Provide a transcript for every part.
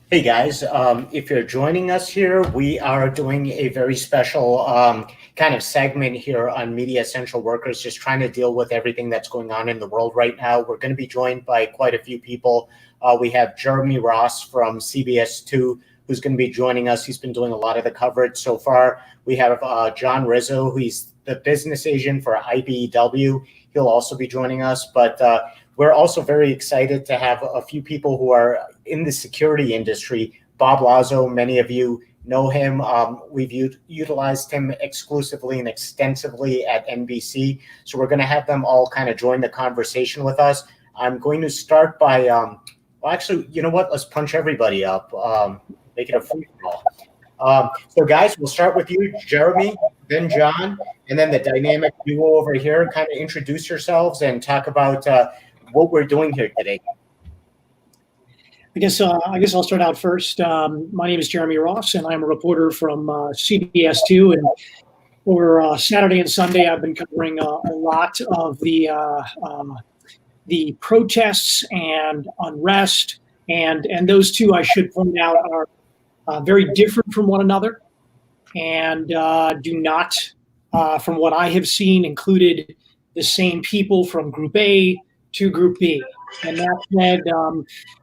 Hey guys, if you're joining us here, we are doing a very special kind of segment here on Media Essential Workers, just trying to deal with everything that's going on in the world right now. We're going to be joined by quite a few people. We have Jeremy Ross from CBS2, who's going to be joining us. He's been doing a lot of the coverage so far. We have John Rizzo, who's the business agent for IBEW. He'll also be joining us, but we're also very excited to have a few people who are in the security industry. Bob Lazo, many of you know him. We've utilized him exclusively and extensively at NBC. So we're going to have them all kind of join the conversation with us. I'm going to start by, well, actually, you know what? Let's punch everybody up. Make it a free for all. So guys, we'll start with you, Jeremy, then John, and then the dynamic duo over here. Kind of introduce yourselves and talk about what we're doing here today. I guess I'll start out first. My name is Jeremy Ross, and I'm a reporter from CBS2. And over Saturday and Sunday, I've been covering a lot of the protests and unrest, and those two, I should point out, are very different from one another, and do not, from what I have seen, included the same people from Group A to Group B. And that said,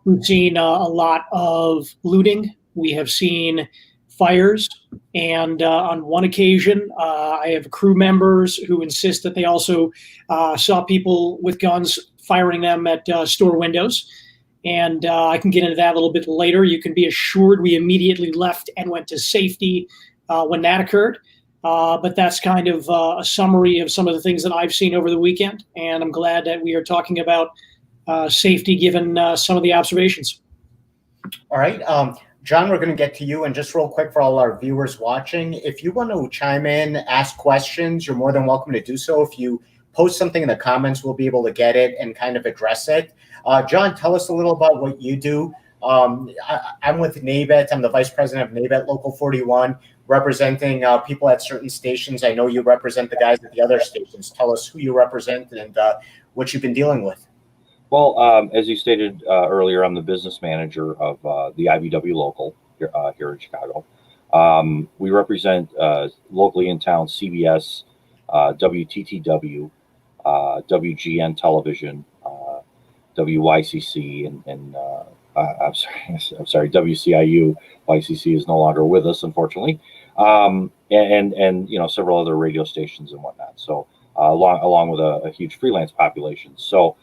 we've seen a lot of looting. We have seen fires. And on one occasion, I have crew members who insist that they also saw people with guns firing them at store windows. And I can get into that a little bit later. You can be assured we immediately left and went to safety when that occurred. But that's kind of a summary of some of the things that I've seen over the weekend. And I'm glad that we are talking about safety given some of the observations. All right. John, we're going to get to you. And just real quick for all our viewers watching, if you want to chime in, ask questions, you're more than welcome to do so. If you post something in the comments, we'll be able to get it and kind of address it. John, tell us a little about what you do. I'm with Nabet. I'm the Vice President of Nabet Local 41, representing people at certain stations. I know you represent the guys at the other stations. Tell us who you represent and what you've been dealing with. Well, as you stated earlier, I'm the business manager of the IBEW Local here in Chicago. We represent locally in town CBS, WTTW, WGN Television, WYCC, and I'm sorry, WCIU. YCC is no longer with us, unfortunately, and you know, several other radio stations and whatnot. So along with a huge freelance population. So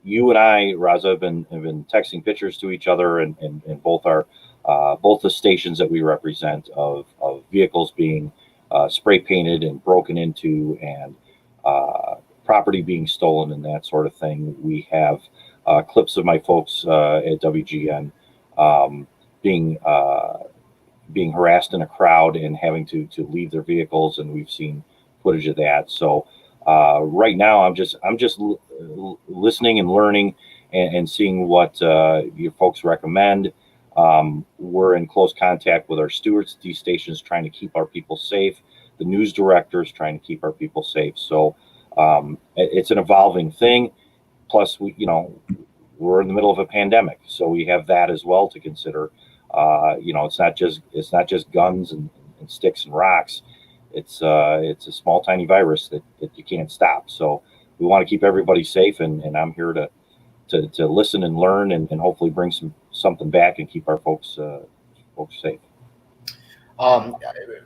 you and I, Raza, have been texting pictures to each other, and both the stations that we represent of vehicles being spray painted and broken into, and property being stolen and that sort of thing. We have clips of my folks at WGN being harassed in a crowd and having to leave their vehicles, and we've seen footage of that. So right now, I'm just listening and learning and seeing what your folks recommend. We're in close contact with our stewards at these stations, trying to keep our people safe. The news directors trying to keep our people safe. So it's an evolving thing. Plus, we're in the middle of a pandemic, so we have that as well to consider. It's not just guns and sticks and rocks. It's a small, tiny virus that you can't stop. So we want to keep everybody safe, and I'm here to listen and learn and hopefully bring something back and keep our folks safe.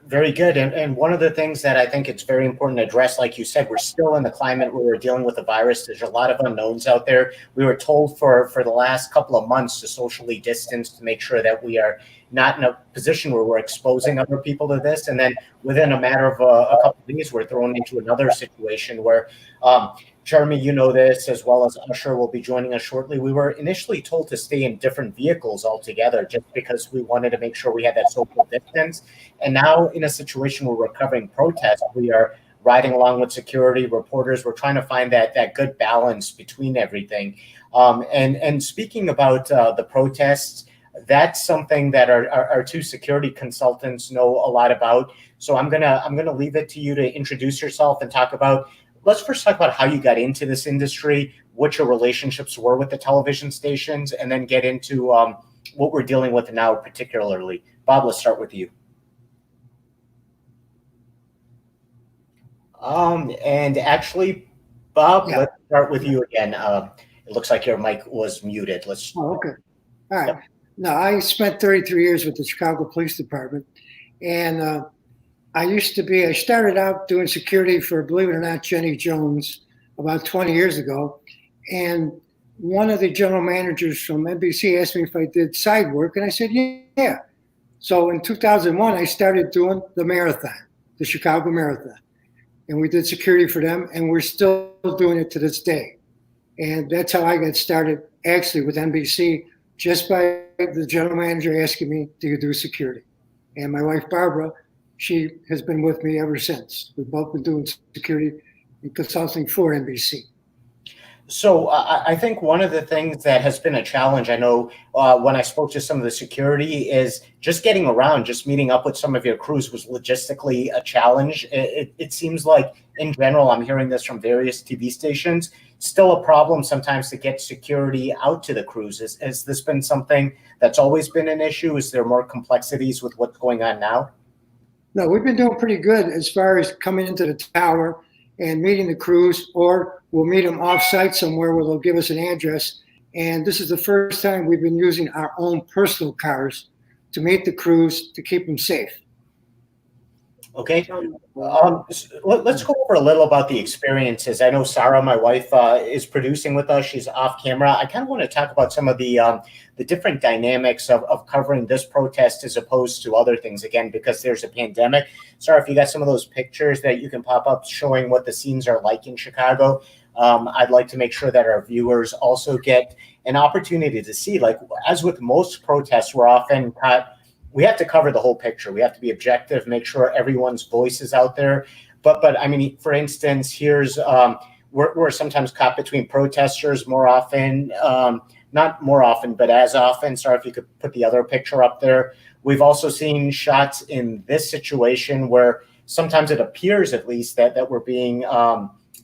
Very good. And one of the things that I think it's very important to address, like you said, we're still in the climate where we're dealing with a virus. There's a lot of unknowns out there. We were told for the last couple of months to socially distance, to make sure that we are not in a position where we're exposing other people to this. And then within a matter of a couple of days, we're thrown into another situation where, Jeremy, you know this, as well as Ash-har will be joining us shortly. We were initially told to stay in different vehicles altogether just because we wanted to make sure we had that social distance. And now in a situation where we're covering protests, we are riding along with security reporters. We're trying to find that good balance between everything. And speaking about the protests, that's something that our two security consultants know a lot about. So I'm gonna leave it to you to introduce yourself and talk about. Let's first talk about how you got into this industry, what your relationships were with the television stations, and then get into what we're dealing with now particularly. Bob, let's start with you. And actually, Bob, let's start with you again. It looks like your mic was muted. Oh, okay. All right. Yep. No, I spent 33 years with the Chicago Police Department, and I started out doing security for, believe it or not, Jenny Jones about 20 years ago. And one of the general managers from NBC asked me if I did side work, and I said, yeah. So in 2001, I started doing the marathon, the Chicago Marathon. And we did security for them, and we're still doing it to this day. And that's how I got started, actually, with NBC, just by the general manager asking me, do you do security? And my wife, Barbara, she has been with me ever since. We've both been doing security and consulting for NBC. So I think one of the things that has been a challenge, I know when I spoke to some of the security, is just getting around, just meeting up with some of your crews was logistically a challenge. It seems like, in general, I'm hearing this from various TV stations, still a problem sometimes to get security out to the crews. Has this been something that's always been an issue? Is there more complexities with what's going on now? No, we've been doing pretty good as far as coming into the tower and meeting the crews, or we'll meet them off-site somewhere where they'll give us an address. And this is the first time we've been using our own personal cars to meet the crews to keep them safe. Okay. Let's go over a little about the experiences. I know Sarah, my wife, is producing with us. She's off camera. I kind of want to talk about some of the different dynamics of covering this protest as opposed to other things, again, because there's a pandemic. Sarah, if you got some of those pictures that you can pop up showing what the scenes are like in Chicago, I'd like to make sure that our viewers also get an opportunity to see, like, as with most protests, we're often caught. We have to cover the whole picture. We have to be objective, make sure everyone's voice is out there. But I mean, for instance, here's we're sometimes caught between protesters more often, not more often, but as often. Sorry, if you could put the other picture up there. We've also seen shots in this situation where sometimes it appears, at least, that we're being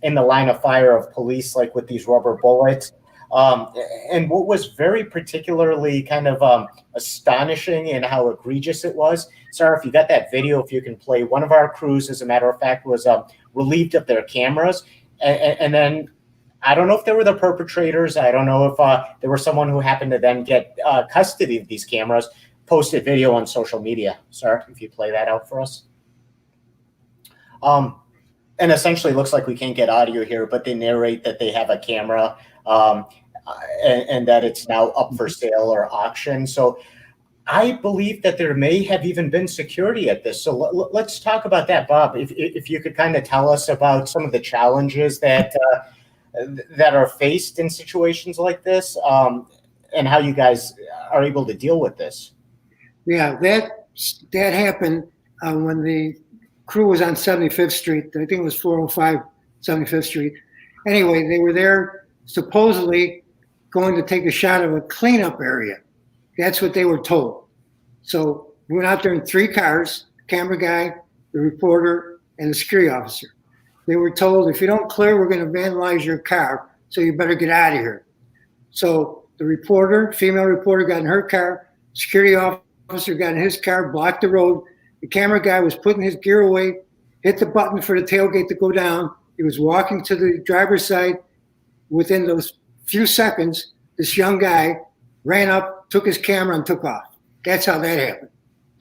in the line of fire of police, like with these rubber bullets. And what was very particularly kind of astonishing in how egregious it was, Sarah, if you got that video, if you can play, one of our crews, as a matter of fact, was relieved of their cameras. And then I don't know if they were the perpetrators. I don't know if there was someone who happened to then get custody of these cameras, posted video on social media. Sarah, if you play that out for us. And essentially it looks like we can't get audio here, but they narrate that they have a camera and that it's now up for sale or auction. So I believe that there may have even been security at this. So let's talk about that, Bob. If you could kind of tell us about some of the challenges that are faced in situations like this, and how you guys are able to deal with this. Yeah, that happened when the crew was on 75th Street. I think it was 405 75th Street. Anyway, they were there supposedly going to take a shot of a cleanup area. That's what they were told. So we went out there in 3 cars, camera guy, the reporter, and the security officer. They were told, if you don't clear, we're going to vandalize your car, so you better get out of here. So the reporter, female reporter, got in her car, security officer got in his car, blocked the road. The camera guy was putting his gear away, hit the button for the tailgate to go down. He was walking to the driver's side. Within those few seconds, this young guy ran up, took his camera, and took off. That's how that happened.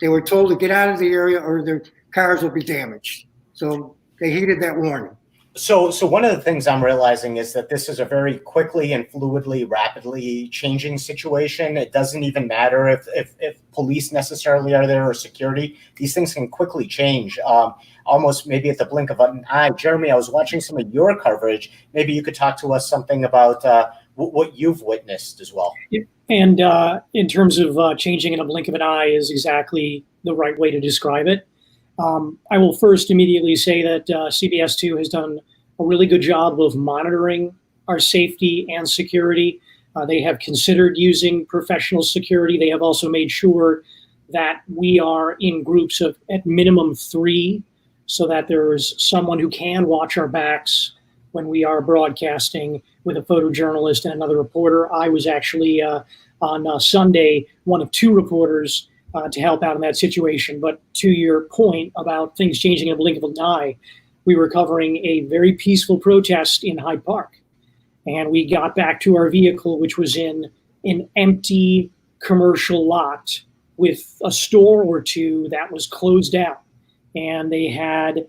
They were told to get out of the area or their cars will be damaged. So they heeded that warning. So one of the things I'm realizing is that this is a very quickly and fluidly, rapidly changing situation. It doesn't even matter if police necessarily are there or security. These things can quickly change, almost maybe at the blink of an eye. Jeremy, I was watching some of your coverage. Maybe you could talk to us something about what you've witnessed as well. And in terms of changing in a blink of an eye is exactly the right way to describe it. I will first immediately say that CBS2 has done a really good job of monitoring our safety and security. They have considered using professional security. They have also made sure that we are in groups of at minimum 3, so that there is someone who can watch our backs when we are broadcasting. with a photojournalist and another reporter. I was actually on Sunday one of two reporters to help out in that situation. But to your point about things changing in a blink of an eye, we were covering a very peaceful protest in Hyde Park. And we got back to our vehicle, which was in an empty commercial lot with a store or two that was closed down. And they had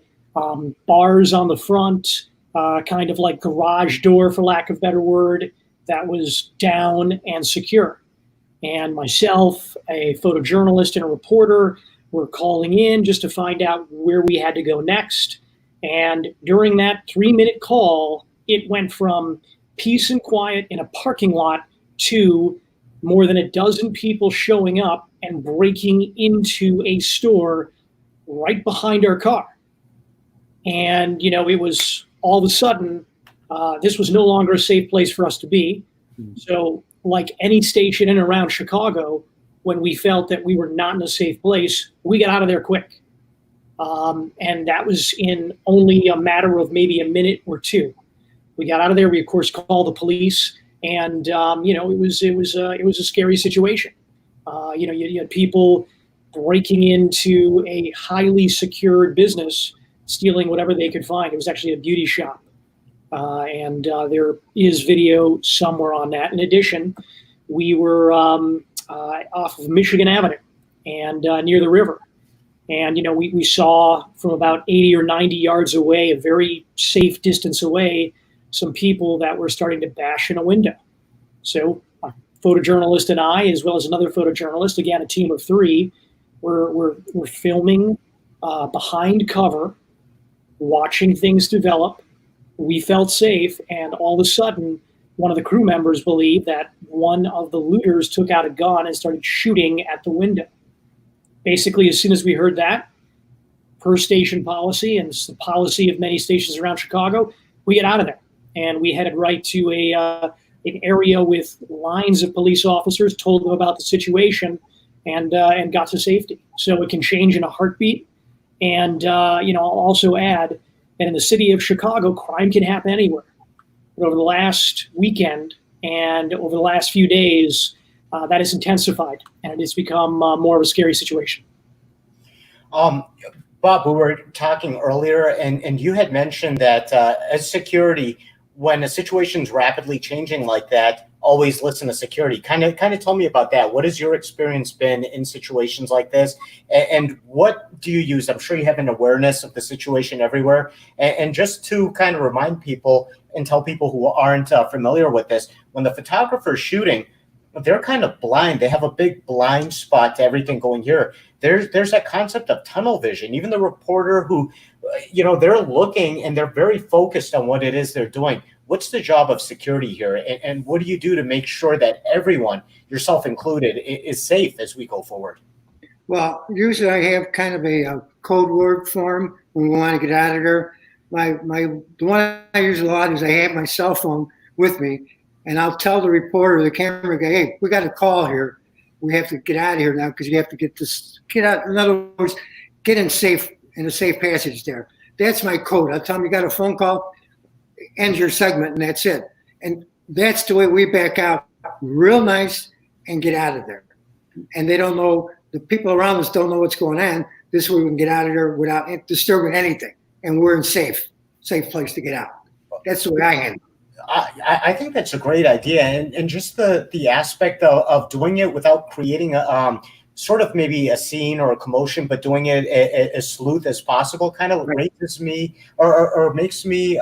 bars on the front, kind of like garage door, for lack of a better word, that was down and secure. And myself, a photojournalist and a reporter, were calling in just to find out where we had to go next. And during that 3-minute call, it went from peace and quiet in a parking lot to more than a dozen people showing up and breaking into a store right behind our car. And, it was all of a sudden, this was no longer a safe place for us to be. So like any station in and around Chicago, when we felt that we were not in a safe place, we got out of there quick. And that was in only a matter of maybe a minute or two. We got out of there. We, of course, called the police. And, it was a scary situation. You had people breaking into a highly secured business, stealing whatever they could find. It was actually a beauty shop. And there is video somewhere on that. In addition, we were off of Michigan Avenue and near the river. And, we saw from about 80 or 90 yards away, a very safe distance away, some people that were starting to bash in a window. So a photojournalist and I, as well as another photojournalist, again, a team of three, were filming behind cover, watching things develop. We felt safe, and all of a sudden, one of the crew members believed that one of the looters took out a gun and started shooting at the window. Basically, as soon as we heard that, per station policy, and it's the policy of many stations around Chicago, we get out of there. And we headed right to an area with lines of police officers, told them about the situation, and got to safety. So it can change in a heartbeat. And, I'll also add that in the city of Chicago, crime can happen anywhere. But over the last weekend and over the last few days, that has intensified, and it has become more of a scary situation. Bob, we were talking earlier, and you had mentioned that as security, when a situation's rapidly changing like that, always listen to security. Kind of tell me about that. What has your experience been in situations like this? And what do you use? I'm sure you have an awareness of the situation everywhere. And just to kind of remind people and tell people who aren't familiar with this, when the photographer's shooting, they're kind of blind. They have a big blind spot to everything going here. There's that concept of tunnel vision. Even the reporter who, they're looking and they're very focused on what it is they're doing. What's the job of security here? And what do you do to make sure that everyone, yourself included, is safe as we go forward? Well, usually I have kind of a code word form when we want to get out of there. The one I use a lot is I have my cell phone with me, and I'll tell the reporter, the camera guy, hey, we got a call here. We have to get out of here now because you have to get out. In other words, get in a safe passage there. That's my code. I'll tell them you got a phone call, end your segment, and that's it. And that's the way we back out real nice and get out of there. And they don't know, the people around us don't know what's going on. This way we can get out of there without disturbing anything. And we're in safe place to get out. That's the way I handle it. I think that's a great idea, and just the aspect of doing it without creating a sort of maybe a scene or a commotion, but doing it as sleuth as possible kind of raises me or makes me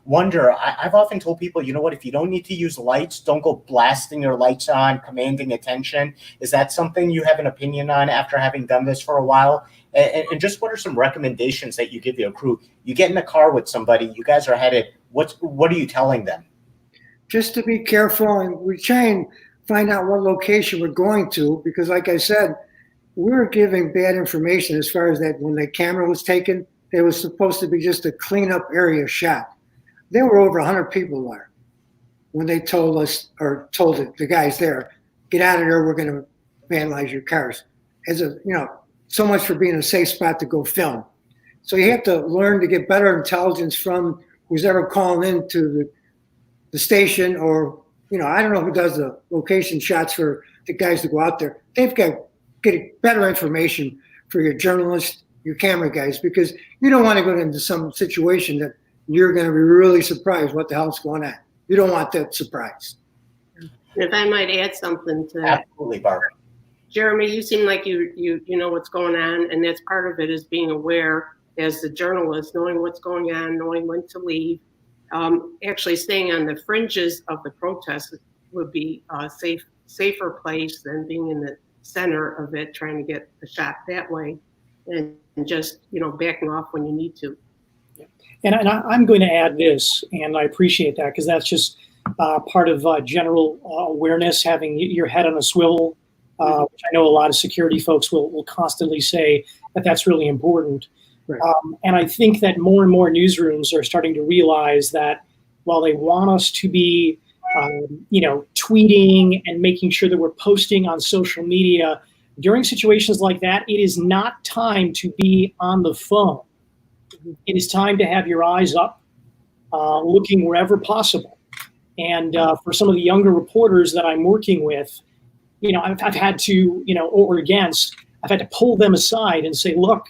wonder. I've often told people, you know what, if you don't need to use lights, don't go blasting your lights on, commanding attention. Is that something you have an opinion on after having done this for a while? And just what are some recommendations that you give your crew? You get in a car with somebody, you guys are headed. What are you telling them? Just to be careful, and we try and find out what location we're going to, because like I said, we're giving bad information as far as that when the camera was taken, it was supposed to be just a cleanup area shot. There were over 100 people there when they told us, or told the guys there, get out of there, we're going to vandalize your cars. So much for being a safe spot to go film. So you have to learn to get better intelligence from who's ever calling into the station, or I don't know who does the location shots for the guys to go out there. They've got getting better information for your journalists, your camera guys, because you don't want to go into some situation that you're going to be really surprised what the hell's going on. You don't want that surprise. If I might add something to that. Absolutely, Barbara. Jeremy, you seem like you know what's going on, and that's part of it, is being aware as the journalist, knowing what's going on, knowing when to leave. Actually staying on the fringes of the protest would be a safer place than being in the center of it, trying to get a shot that way, and just backing off when you need to. And I'm going to add this, and I appreciate that, because that's just part of general awareness, having your head on a swivel, which I know a lot of security folks will constantly say that that's really important. Right. And I think that more and more newsrooms are starting to realize that while they want us to be, tweeting and making sure that we're posting on social media, during situations like that, it is not time to be on the phone. It is time to have your eyes up, looking wherever possible. And for some of the younger reporters that I'm working with, I've had to, I've had to pull them aside and say, look,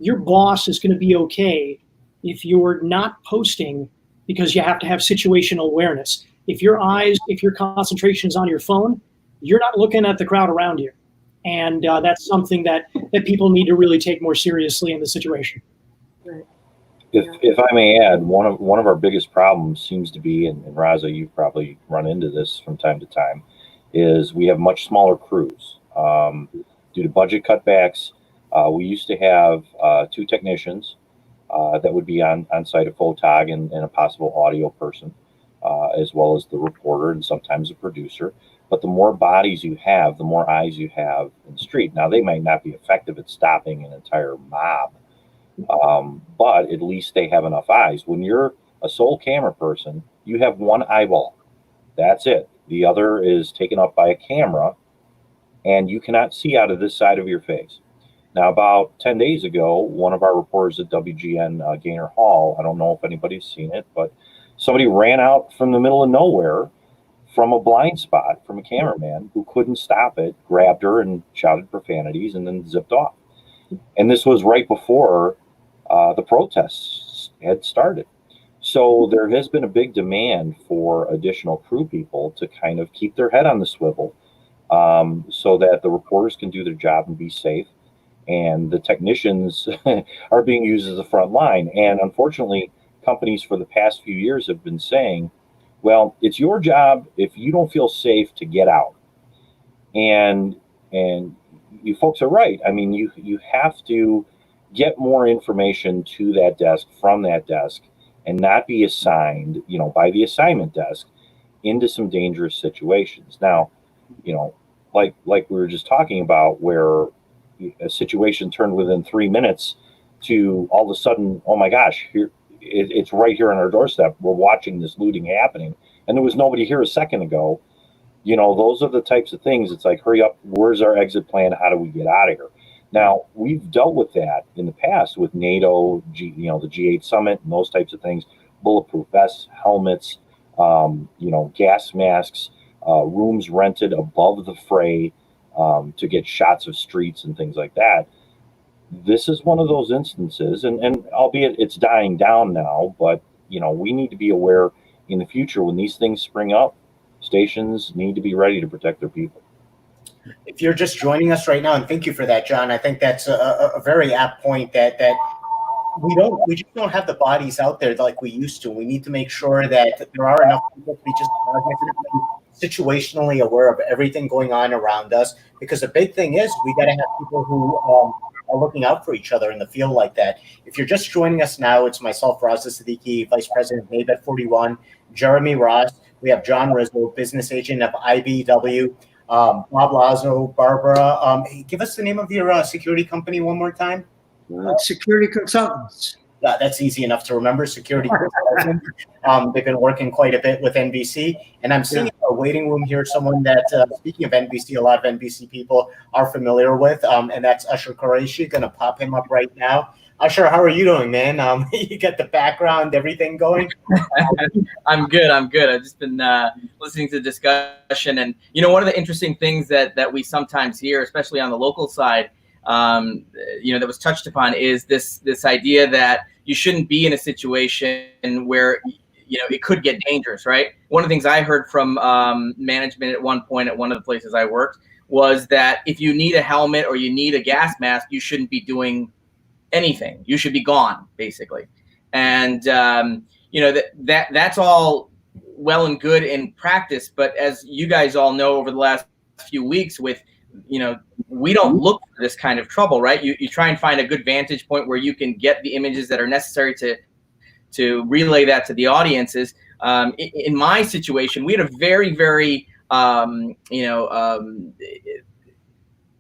your boss is going to be okay if you're not posting, because you have to have situational awareness. If your concentration is on your phone, you're not looking at the crowd around you. And that's something that people need to really take more seriously in the situation. Right. If I may add, one of our biggest problems seems to be, and Raza, you've probably run into this from time to time, is we have much smaller crews. Due to budget cutbacks, we used to have 2 technicians that would be on site, a photog and a possible audio person, as well as the reporter and sometimes a producer. But the more bodies you have, the more eyes you have in the street. Now, they might not be effective at stopping an entire mob, but at least they have enough eyes. When you're a sole camera person, you have one eyeball. That's it. The other is taken up by a camera, and you cannot see out of this side of your face. Now, about 10 days ago, one of our reporters at WGN Gaynor Hall, I don't know if anybody's seen it, but somebody ran out from the middle of nowhere from a blind spot from a cameraman who couldn't stop it, grabbed her and shouted profanities, and then zipped off. And this was right before the protests had started. So there has been a big demand for additional crew people to kind of keep their head on the swivel, so that the reporters can do their job and be safe, and the technicians are being used as the front line. And unfortunately, companies for the past few years have been saying, well, it's your job, if you don't feel safe, to get out. And you folks are right. I mean, you have to get more information to that desk, from that desk, and not be assigned, by the assignment desk into some dangerous situations. Now, like we were just talking about, where a situation turned within 3 minutes to all of a sudden, oh my gosh, it's right here on our doorstep. We're watching this looting happening, and there was nobody here a second ago. Those are the types of things. It's like, hurry up, where's our exit plan? How do we get out of here? Now, we've dealt with that in the past with NATO, the G8 summit and those types of things, bulletproof vests, helmets, gas masks, rooms rented above the fray to get shots of streets and things like that. This is one of those instances, and albeit it's dying down now, but we need to be aware in the future when these things spring up, stations need to be ready to protect their people. If you're just joining us right now, and thank you for that, John, I think that's a very apt point, that we just don't have the bodies out there like we used to. We need to make sure that there are enough people to be just situationally aware of everything going on around us, because the big thing is we got to have people who are looking out for each other in the field like that. If you're just joining us now, it's myself, Raza Siddiqui, Vice President, Nabet 41, Jeremy Ross. We have John Rizzo, business agent of IBEW, Bob Lazo, Barbara. Give us the name of your security company one more time. Security Consultants. Yeah, that's easy enough to remember. Security Consultants. They've been working quite a bit with NBC, and I'm seeing in our waiting room here someone that, speaking of NBC, a lot of NBC people are familiar with, and that's Ash-har Quraishi. Going to pop him up right now. Ash-har, how are you doing, man? You got the background, everything going? I'm good. I've just been listening to the discussion, and one of the interesting things that we sometimes hear, especially on the local side, that was touched upon, is this idea that you shouldn't be in a situation where it could get dangerous, right? One of the things I heard from management at one point at one of the places I worked was that if you need a helmet or you need a gas mask, you shouldn't be doing anything. You should be gone, basically. And that's all well and good in practice, but as you guys all know, over the last few weeks, with we don't look for this kind of trouble, right? You try and find a good vantage point where you can get the images that are necessary to relay that to the audiences. In my situation, we had a very, very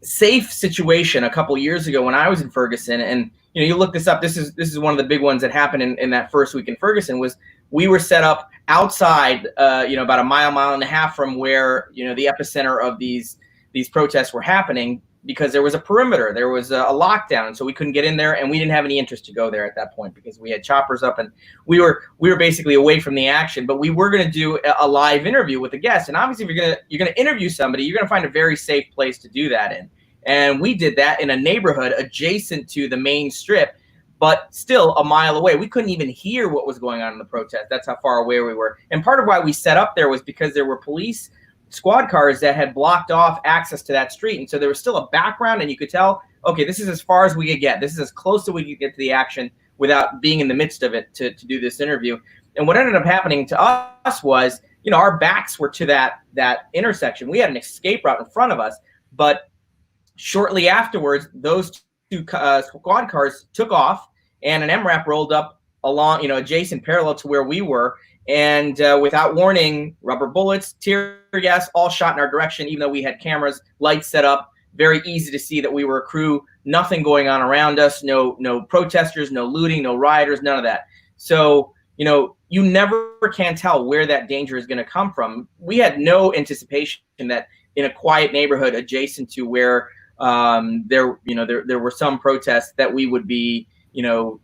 safe situation a couple years ago when I was in Ferguson, and you look this up. This is one of the big ones that happened in that first week in Ferguson. Was we were set up outside, about a mile and a half from where the epicenter of these protests were happening, because there was a perimeter, there was a lockdown, and so we couldn't get in there, and we didn't have any interest to go there at that point because we had choppers up and we were basically away from the action. But we were going to do a live interview with the guests, and obviously if you're gonna interview somebody, you're gonna find a very safe place to do that in. And we did that in a neighborhood adjacent to the main strip, but still a mile away. We couldn't even hear what was going on in the protest. That's how far away we were. And part of why we set up there was because there were police squad cars that had blocked off access to that street. And so there was still a background, and you could tell, okay, this is as far as we could get. This is as close as we could get to the action without being in the midst of it to do this interview. And what ended up happening to us was, our backs were to that intersection. We had an escape route in front of us, but shortly afterwards, those two squad cars took off, and an MRAP rolled up along, adjacent, parallel to where we were. And without warning, rubber bullets, tear gas, all shot in our direction, even though we had cameras, lights set up. Very easy to see that we were a crew, nothing going on around us, no protesters, no looting, no rioters, none of that. So, you never can tell where that danger is going to come from. We had no anticipation that in a quiet neighborhood adjacent to where there were some protests that we would be,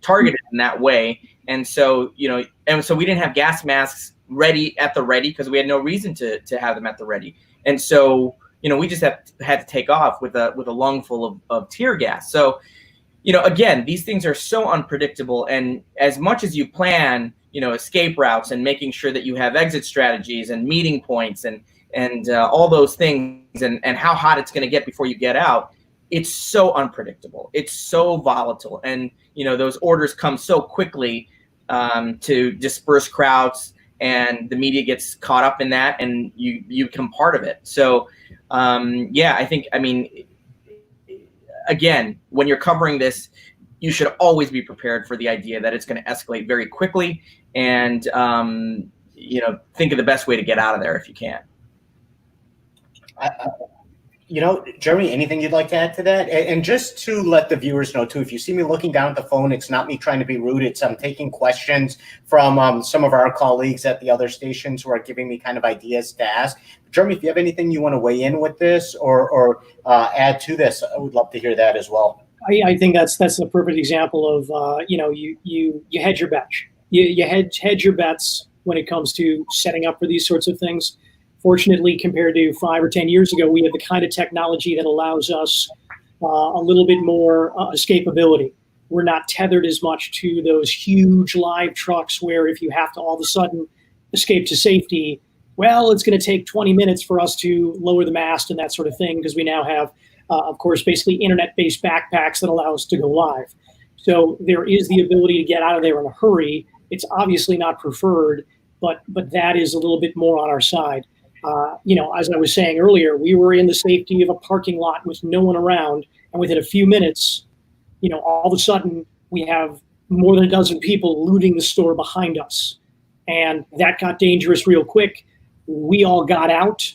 targeted in that way. And so, we didn't have gas masks at the ready because we had no reason to have them at the ready. And so, we just had to take off with a lung full of tear gas. So, again, these things are so unpredictable. And as much as you plan, escape routes and making sure that you have exit strategies and meeting points and all those things and how hot it's going to get before you get out, it's so unpredictable. It's so volatile. And, those orders come so quickly to disperse crowds, and the media gets caught up in that, and you become part of it. So, again, when you're covering this, you should always be prepared for the idea that it's going to escalate very quickly, and, think of the best way to get out of there if you can. Jeremy, anything you'd like to add to that? And just to let the viewers know too, if you see me looking down at the phone, it's not me trying to be rude. It's I'm taking questions from some of our colleagues at the other stations who are giving me kind of ideas to ask. Jeremy, if you have anything you want to weigh in with this or add to this, I would love to hear that as well. I think that's a perfect example of you hedge your bets. You hedge your bets when it comes to setting up for these sorts of things. Fortunately, compared to 5 or 10 years ago, we have the kind of technology that allows us a little bit more escapability. We're not tethered as much to those huge live trucks where if you have to all of a sudden escape to safety, well, it's going to take 20 minutes for us to lower the mast and that sort of thing, because we now have, of course, basically internet-based backpacks that allow us to go live. So there is the ability to get out of there in a hurry. It's obviously not preferred, but that is a little bit more on our side. As I was saying earlier, we were in the safety of a parking lot with no one around, and within a few minutes, all of a sudden we have more than a dozen people looting the store behind us, and that got dangerous real quick. We all got out.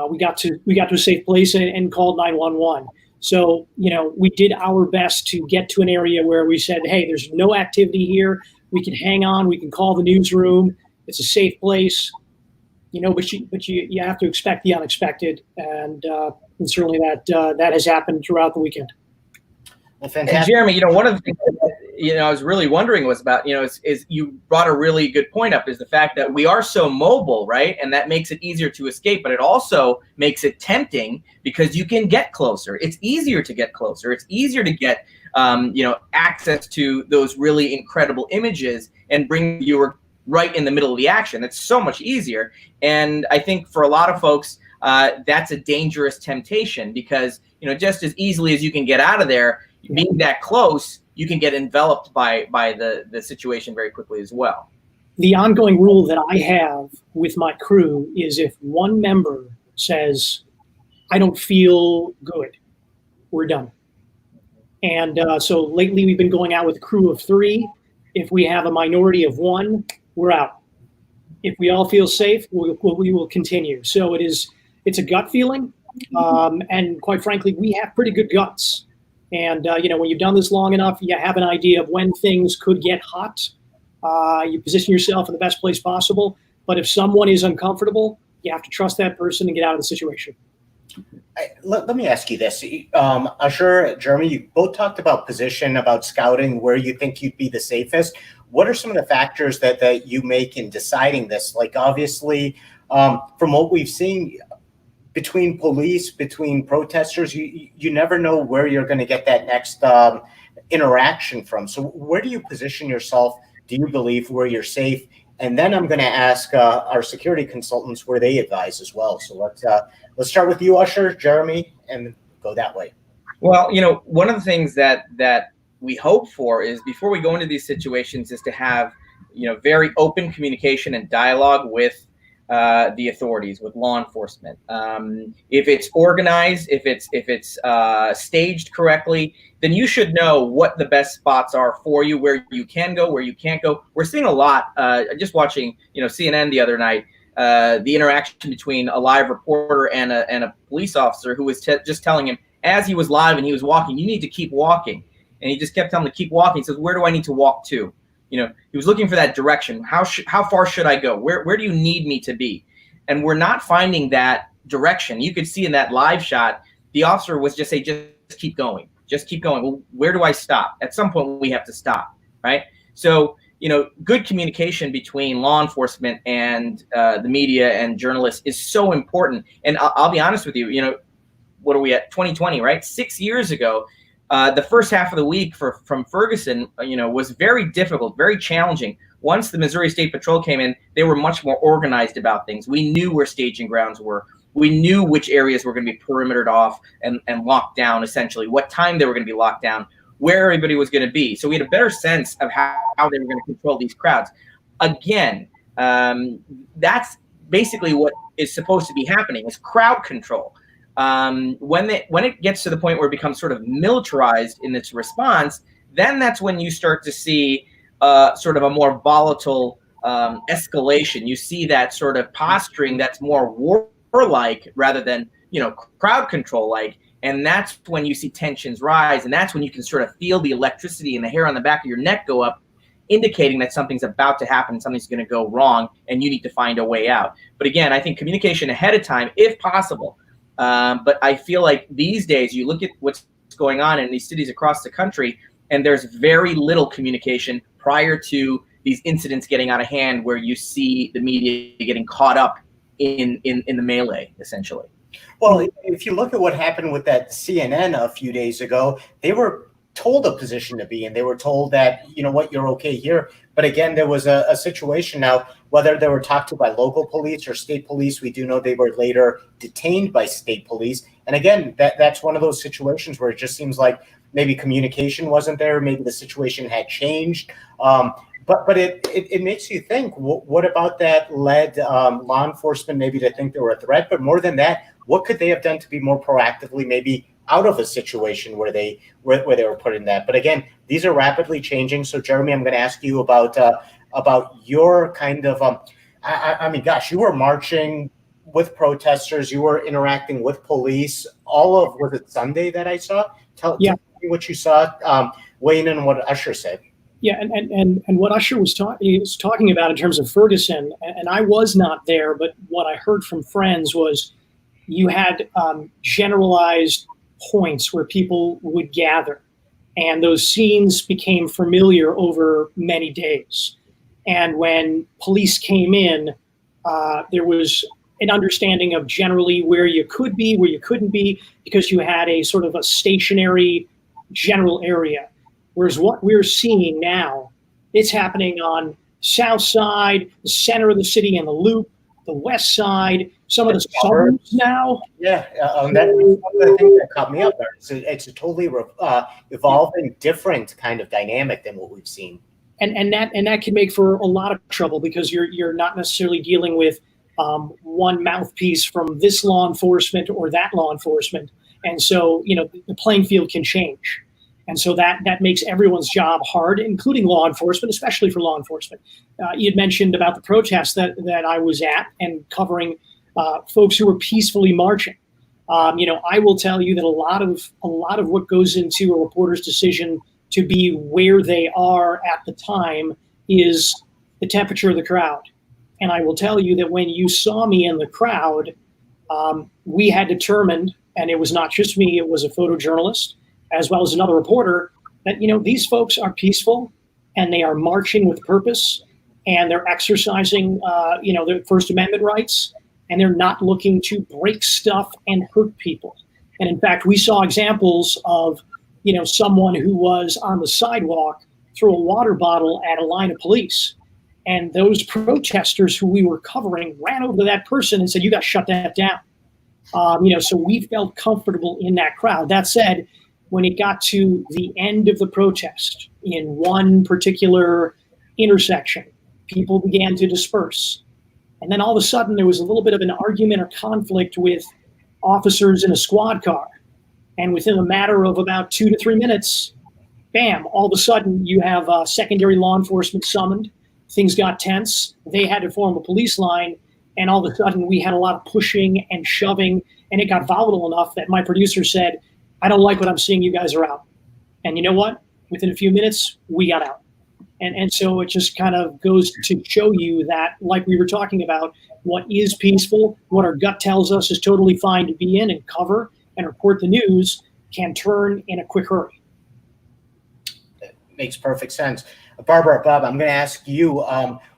We got to a safe place and called 911. So, we did our best to get to an area where we said, hey, there's no activity here. We can hang on. We can call the newsroom. It's a safe place. But you have to expect the unexpected, and certainly that has happened throughout the weekend. Well, And fantastic. Jeremy, one of the things that, I was really wondering was about, is you brought a really good point up, is the fact that we are so mobile, right? And that makes it easier to escape, but it also makes it tempting because you can get closer. It's easier to get closer. It's easier to get, access to those really incredible images and bring the viewer right in the middle of the action. It's so much easier. And I think for a lot of folks, that's a dangerous temptation because, just as easily as you can get out of there, being that close, you can get enveloped by the situation very quickly as well. The ongoing rule that I have with my crew is if one member says, I don't feel good, we're done. And so lately we've been going out with a crew of 3. If we have a minority of 1, we're out. If we all feel safe, we will continue. So it's a gut feeling. And quite frankly, we have pretty good guts. And, when you've done this long enough, you have an idea of when things could get hot. You position yourself in the best place possible. But if someone is uncomfortable, you have to trust that person and get out of the situation. Let me ask you this. Ash-har, Jeremy, you both talked about position, about scouting, where you think you'd be the safest. What are some of the factors that you make in deciding this? Like, obviously, from what we've seen, between police, between protesters, you never know where you're going to get that next interaction from. So where do you position yourself, do you believe, where you're safe? And then I'm going to ask our security consultants where they advise as well. So let's start with you, Ash-har, Jeremy, and go that way. Well, one of the things that we hope for is before we go into these situations is to have, very open communication and dialogue with the authorities, with law enforcement. If it's organized, if it's staged correctly, then you should know what the best spots are for you, where you can go, where you can't go. We're seeing a lot, just watching, CNN the other night, the interaction between a live reporter and a police officer who was just telling him as he was live and he was walking, you need to keep walking. And he just kept telling him to keep walking. He says, where do I need to walk to? He was looking for that direction. How far should I go? Where do you need me to be? And we're not finding that direction. You could see in that live shot, the officer was just saying, just keep going. Just keep going. Well, where do I stop? At some point, we have to stop, right? So, good communication between law enforcement and the media and journalists is so important. And I'll be honest with you, what are we at? 2020, right? 6 years ago, the first half of the week from Ferguson, was very difficult, very challenging. Once the Missouri State Patrol came in, they were much more organized about things. We knew where staging grounds were. We knew which areas were going to be perimetered off and locked down, essentially, what time they were going to be locked down, where everybody was going to be. So we had a better sense of how they were going to control these crowds. Again, that's basically what is supposed to be happening, is crowd control. When it gets to the point where it becomes sort of militarized in its response, then that's when you start to see sort of a more volatile escalation. You see that sort of posturing that's more warlike rather than crowd control like, and that's when you see tensions rise, and that's when you can sort of feel the electricity and the hair on the back of your neck go up, indicating that something's about to happen, something's going to go wrong, and you need to find a way out. But again, I think communication ahead of time, if possible. But I feel like these days you look at what's going on in these cities across the country, and there's very little communication prior to these incidents getting out of hand, where you see the media getting caught up in the melee, essentially. Well, if you look at what happened with that CNN a few days ago, they were told a position to be in. They were told that, you're okay here. But again, there was a situation now, whether they were talked to by local police or state police, we do know they were later detained by state police. And again, that's one of those situations where it just seems like maybe communication wasn't there. Maybe the situation had changed. But it makes you think, what about that led law enforcement maybe to think they were a threat? But more than that, what could they have done to be more proactively maybe out of a situation where they were put in that? But again, these are rapidly changing. So Jeremy, I'm going to ask you about your kind of I mean, gosh, you were marching with protesters, you were interacting with police. Was it Sunday that I saw? Tell me what you saw. Weigh in on what Ash-har said. Yeah, and what Ash-har was talking about in terms of Ferguson, and I was not there, but what I heard from friends was you had generalized points where people would gather. And those scenes became familiar over many days. And when police came in, there was an understanding of generally where you could be, where you couldn't be, because you had a sort of a stationary general area. Whereas what we're seeing now, it's happening on South Side, the center of the city and the Loop, the West Side, some of the suburbs now. Yeah, that's one of the things that caught me up there. It's a totally evolving, different kind of dynamic than what we've seen. And that can make for a lot of trouble, because you're not necessarily dealing with one mouthpiece from this law enforcement or that law enforcement, and so the playing field can change, and so that makes everyone's job hard, including law enforcement, especially for law enforcement. You had mentioned about the protests that I was at and covering folks who were peacefully marching. I will tell you that a lot of what goes into a reporter's decision to be where they are at the time is the temperature of the crowd. And I will tell you that when you saw me in the crowd, we had determined, and it was not just me, it was a photojournalist as well as another reporter, that these folks are peaceful and they are marching with purpose, and they're exercising their First Amendment rights, and they're not looking to break stuff and hurt people. And in fact, we saw examples of someone who was on the sidewalk threw a water bottle at a line of police. And those protesters who we were covering ran over to that person and said, "You got to shut that down." So we felt comfortable in that crowd. That said, when it got to the end of the protest in one particular intersection, people began to disperse. And then all of a sudden there was a little bit of an argument or conflict with officers in a squad car. And within a matter of about 2 to 3 minutes, bam, all of a sudden you have secondary law enforcement summoned. Things got tense. They had to form a police line. And all of a sudden we had a lot of pushing and shoving, and it got volatile enough that my producer said, "I don't like what I'm seeing, you guys are out." And you know what? Within a few minutes, we got out. And so it just kind of goes to show you that, like we were talking about, what is peaceful, what our gut tells us is totally fine to be in and cover and report the news, can turn in a quick hurry. That makes perfect sense. Barbara, Bob, I'm going to ask you,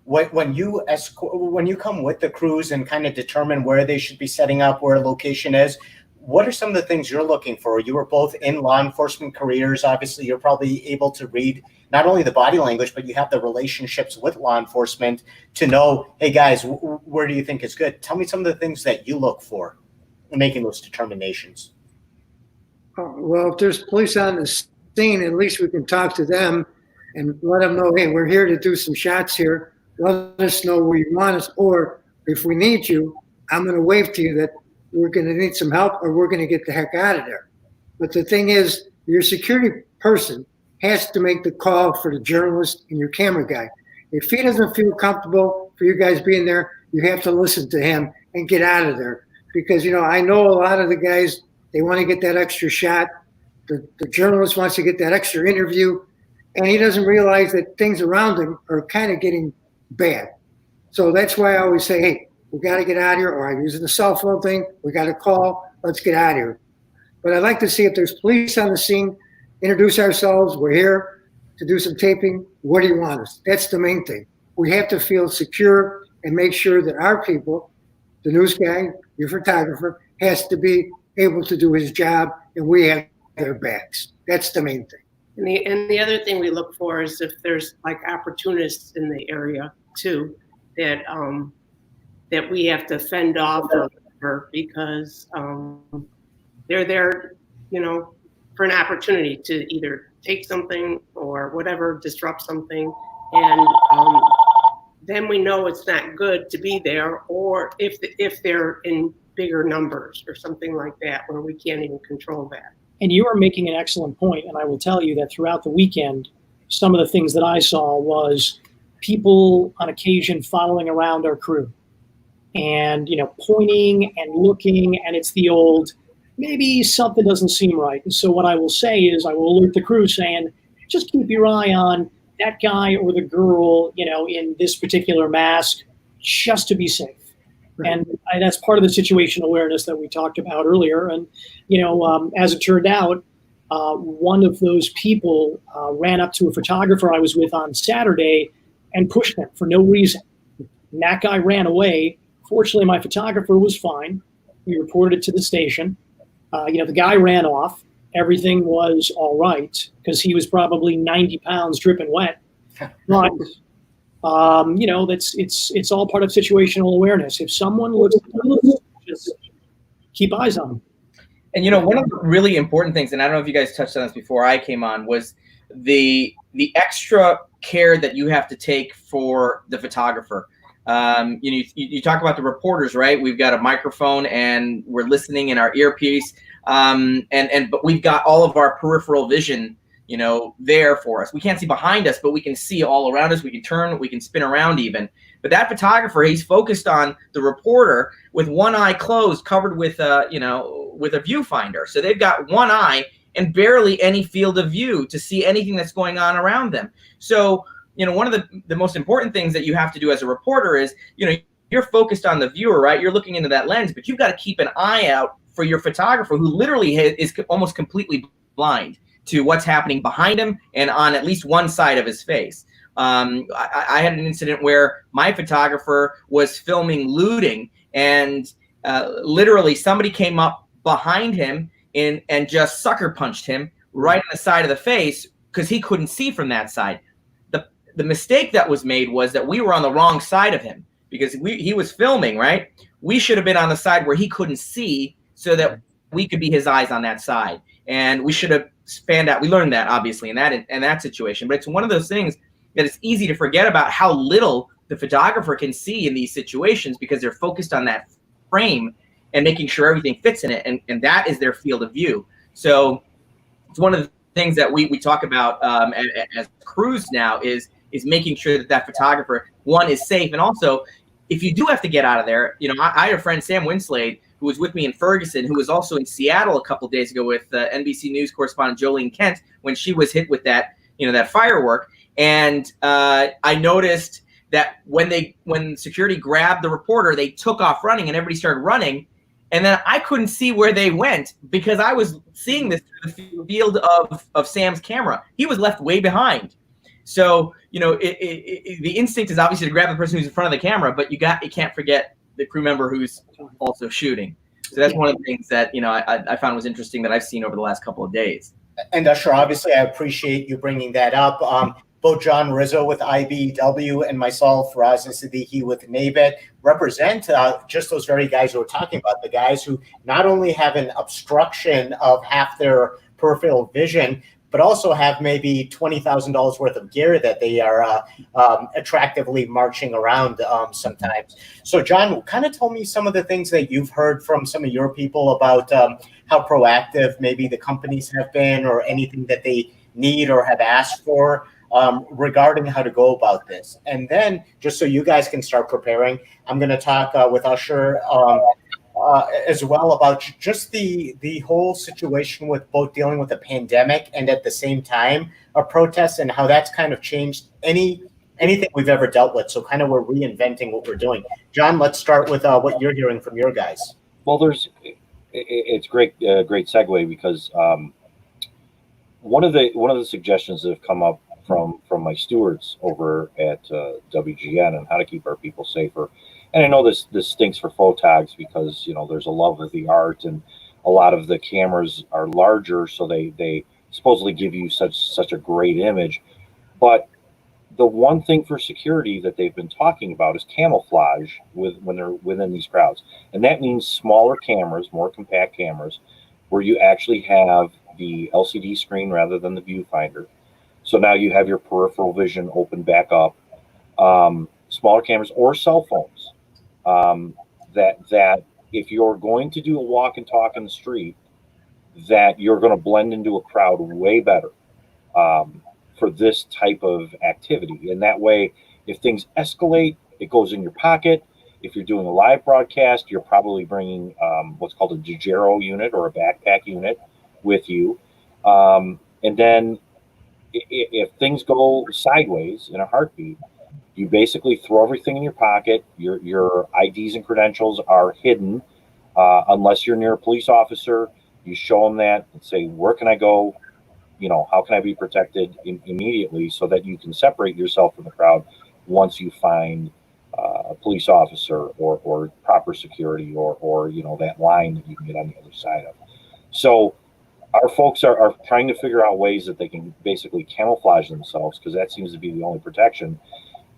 when you come with the crews and kind of determine where they should be setting up, where a location is, what are some of the things you're looking for? You were both in law enforcement careers. Obviously, you're probably able to read not only the body language, but you have the relationships with law enforcement to know, hey, guys, where do you think is good? Tell me some of the things that you look for in making those determinations. Well, if there's police on the scene, at least we can talk to them and let them know, hey, we're here to do some shots here. Let us know where you want us, or if we need you, I'm going to wave to you that we're going to need some help, or we're going to get the heck out of there. But the thing is, your security person has to make the call for the journalist and your camera guy. If he doesn't feel comfortable for you guys being there, you have to listen to him and get out of there. Because, I know a lot of the guys, they want to get that extra shot. The journalist wants to get that extra interview, and he doesn't realize that things around him are kind of getting bad. So that's why I always say, hey, we got to get out of here, or I'm using the cell phone thing. We got a call. Let's get out of here. But I'd like to see if there's police on the scene, introduce ourselves. We're here to do some taping. Where do you want us? That's the main thing. We have to feel secure and make sure that our people, the news guy, your photographer, has to be able to do his job, and we have their backs. That's the main thing. And the other thing we look for is if there's like opportunists in the area too, that we have to fend off or because they're there, for an opportunity to either take something or whatever, disrupt something. And then we know it's not good to be there, or if they're in bigger numbers or something like that, where we can't even control that. And you are making an excellent point, and I will tell you that throughout the weekend, some of the things that I saw was people on occasion following around our crew and, pointing and looking, and it's the old, maybe something doesn't seem right. And so what I will say is I will alert the crew saying, just keep your eye on that guy or the girl, in this particular mask, just to be safe. And that's part of the situation awareness that we talked about earlier. And, as it turned out, one of those people ran up to a photographer I was with on Saturday and pushed him for no reason. And that guy ran away. Fortunately, my photographer was fine. We reported it to the station. The guy ran off. Everything was all right because he was probably 90 pounds dripping wet. But it's all part of situational awareness. If someone looks, just keep eyes on them. And one of the really important things, and I don't know if you guys touched on this before I came on, was the extra care that you have to take for the photographer. You talk about the reporters, right? We've got a microphone and we're listening in our earpiece, but we've got all of our peripheral vision, there for us. We can't see behind us, but we can see all around us. We can turn, we can spin around even. But that photographer, he's focused on the reporter with one eye closed, covered with a viewfinder. So they've got one eye and barely any field of view to see anything that's going on around them. So, one of the most important things that you have to do as a reporter is, you're focused on the viewer, right? You're looking into that lens, but you've got to keep an eye out for your photographer, who literally is almost completely blind to what's happening behind him and on at least one side of his face. I had an incident where my photographer was filming looting, and literally somebody came up behind him and just sucker punched him right on the side of the face because he couldn't see from that side. The mistake that was made was that we were on the wrong side of him because he was filming, right? We should have been on the side where he couldn't see so that we could be his eyes on that side. And we should have spanned out. We learned that, obviously, in that situation. But it's one of those things that it's easy to forget about how little the photographer can see in these situations because they're focused on that frame and making sure everything fits in it. And that is their field of view. So it's one of the things that we talk about as crews now is making sure that photographer, one, is safe. And also, if you do have to get out of there, I had a friend, Sam Winslade, who was with me in Ferguson, who was also in Seattle a couple of days ago with NBC News correspondent Jolene Kent when she was hit with that firework. And I noticed that when security grabbed the reporter, they took off running and everybody started running. And then I couldn't see where they went because I was seeing this through the field of Sam's camera. He was left way behind. So, the instinct is obviously to grab the person who's in front of the camera, but you can't forget the crew member who's also shooting. So that's one of the things that, I found was interesting that I've seen over the last couple of days. And Ash-har, obviously, I appreciate you bringing that up. Both John Rizzo with IBEW and myself, Raza Siddiqui with Nabet, represent just those very guys who we're talking about, the guys who not only have an obstruction of half their peripheral vision, but also have maybe $20,000 worth of gear that they are attractively marching around sometimes. So, John, kind of tell me some of the things that you've heard from some of your people about how proactive maybe the companies have been or anything that they need or have asked for regarding how to go about this. And then, just so you guys can start preparing, I'm going to talk with Ash-har as well about just the whole situation with both dealing with a pandemic and at the same time a protest and how that's kind of changed anything we've ever dealt with. So kind of we're reinventing what we're doing. John, let's start with what you're hearing from your guys. Well, it's great segue because one of the suggestions that have come up from my stewards over at WGN on how to keep our people safer. And I know this stinks for photogs because, there's a love of the art and a lot of the cameras are larger, so they supposedly give you such a great image. But the one thing for security that they've been talking about is camouflage when they're within these crowds. And that means smaller cameras, more compact cameras, where you actually have the LCD screen rather than the viewfinder. So now you have your peripheral vision open back up. Smaller cameras or cell phones. That if you're going to do a walk and talk in the street, that you're going to blend into a crowd way better for this type of activity. And that way, if things escalate, it goes in your pocket. If you're doing a live broadcast, you're probably bringing what's called a Jujero unit or a backpack unit with you. And then if things go sideways in a heartbeat, you basically throw everything in your pocket. Your IDs and credentials are hidden unless you're near a police officer. You show them that and say, where can I go? how can I be protected immediately so that you can separate yourself from the crowd once you find a police officer or proper security or that line that you can get on the other side of. So our folks are trying to figure out ways that they can basically camouflage themselves, because that seems to be the only protection.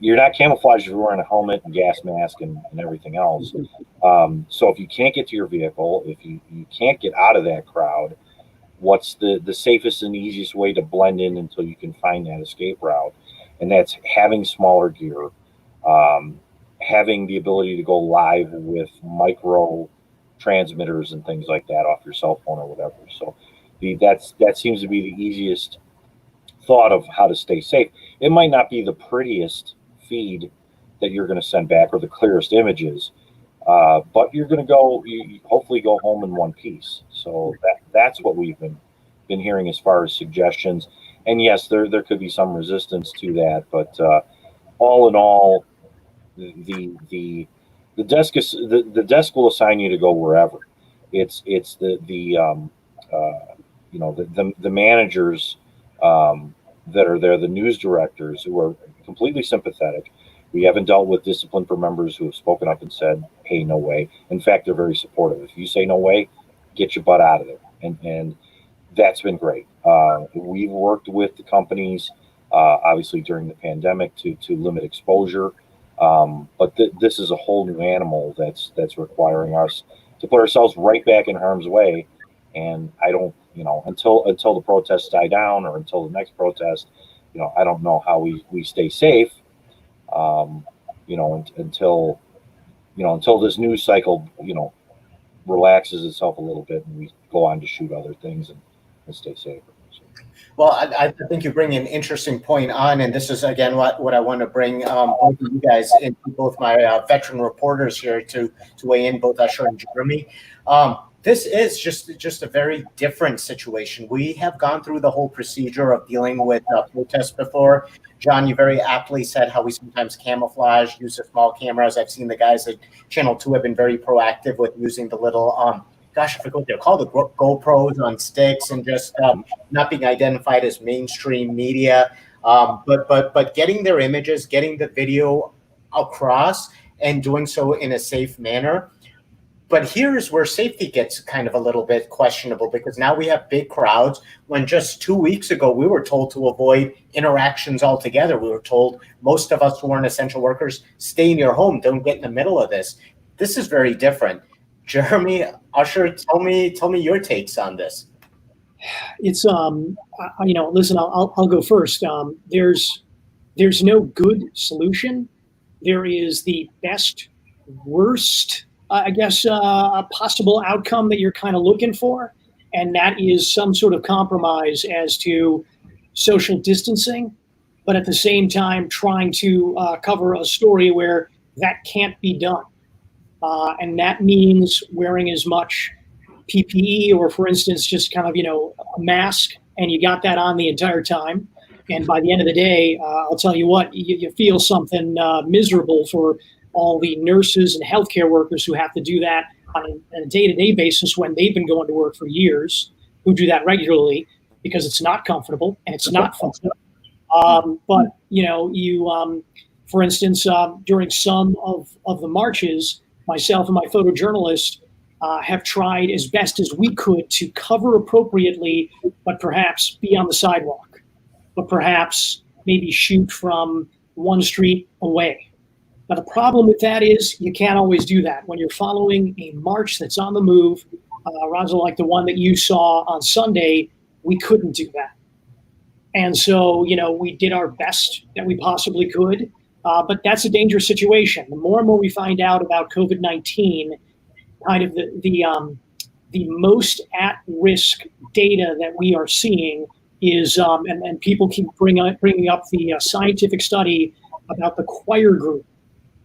You're not camouflaged if you're wearing a helmet and gas mask and everything else. So if you can't get to your vehicle, if you can't get out of that crowd, what's the safest and easiest way to blend in until you can find that escape route? And that's having smaller gear, having the ability to go live with micro transmitters and things like that off your cell phone or whatever. So that seems to be the easiest thought of how to stay safe. It might not be the prettiest feed that you're going to send back or the clearest images, but you're going to hopefully go home in one piece. So that's what we've been hearing as far as suggestions. And yes, there could be some resistance to that, but all in all, the desk will assign you to go wherever. It's the managers that are there, the news directors, who are completely sympathetic. We haven't dealt with discipline for members who have spoken up and said, "Hey, no way." In fact, they're very supportive. If you say no way, get your butt out of there, and that's been great. We've worked with the companies, obviously during the pandemic, to limit exposure. But this is a whole new animal that's requiring us to put ourselves right back in harm's way. And I don't, until the protests die down or until the next protest, I don't know how we stay safe. Until this news cycle, relaxes itself a little bit and we go on to shoot other things and stay safer. Well, I think you bring an interesting point on, and this is, again, what I want to bring both of you guys and both my veteran reporters here to weigh in, both Ash-har and Jeremy. This is just a very different situation. We have gone through the whole procedure of dealing with protests before. John, you very aptly said how we sometimes camouflage, use the small cameras. I've seen the guys at Channel 2 have been very proactive with using the little I forget what they're called, the GoPros on sticks, and just not being identified as mainstream media, but getting their images, getting the video across, and doing so in a safe manner. But here's where safety gets kind of a little bit questionable, because now we have big crowds, when just 2 weeks ago we were told to avoid interactions altogether. We were told, most of us who aren't essential workers, stay in your home, don't get in the middle of this. This is very different. Jeremy, Ash-har, tell me your takes on this. It's listen, I'll go first. There's no good solution. There is the best, worst, possible outcome that you're kind of looking for, and that is some sort of compromise as to social distancing, but at the same time trying to cover a story where that can't be done. And that means wearing as much PPE, or for instance, just kind of, a mask, and you got that on the entire time. And by the end of the day, I'll tell you what, you feel something miserable for all the nurses and healthcare workers who have to do that on a day-to-day basis when they've been going to work for years, who do that regularly, because it's not comfortable and it's not fun. But, for instance, during some of the marches, myself and my photojournalist have tried as best as we could to cover appropriately, but perhaps be on the sidewalk, but perhaps maybe shoot from one street away. Now, the problem with that is you can't always do that. When you're following a march that's on the move, Raza, like the one that you saw on Sunday, we couldn't do that. And so, we did our best that we possibly could. But that's a dangerous situation. The more and more we find out about COVID-19, kind of the most at-risk data that we are seeing is, and people keep bringing up the scientific study about the choir group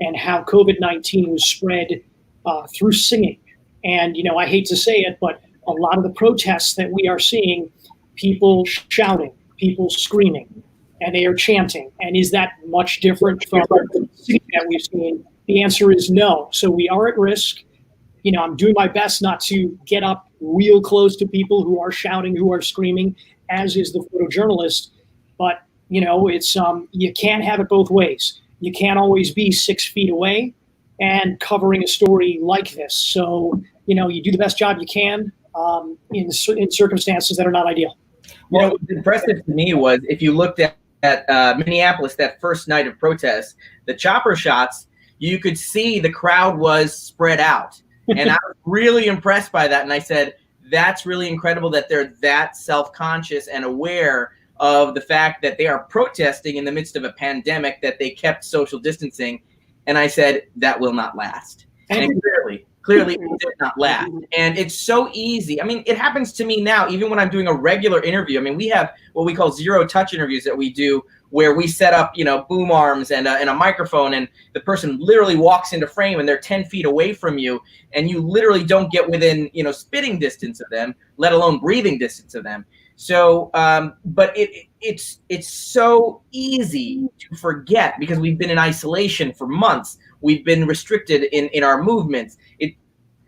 and how COVID-19 was spread through singing. And, I hate to say it, but a lot of the protests that we are seeing, people shouting, people screaming, and they are chanting. And is that much different from that we've seen? The answer is no. So we are at risk. I'm doing my best not to get up real close to people who are shouting, who are screaming. as is the photojournalist. But, it's you can't have it both ways. You can't always be 6 feet away and covering a story like this. So, you do the best job you can in circumstances that are not ideal. Well, what was impressive to me was if you looked at Minneapolis, that first night of protests, the chopper shots, you could see the crowd was spread out. And I was really impressed by that. And I said, that's really incredible that they're that self-conscious and aware of the fact that they are protesting in the midst of a pandemic, that they kept social distancing. And I said, that will not last. And clearly it did not last. And it's so easy. I mean, it happens to me now, even when I'm doing a regular interview. I mean, we have what we call zero-touch interviews that we do, where we set up, boom arms and a microphone, and the person literally walks into frame and they're 10 feet away from you, and you literally don't get within, spitting distance of them, let alone breathing distance of them. So, but it's so easy to forget because we've been in isolation for months. We've been restricted in our movements.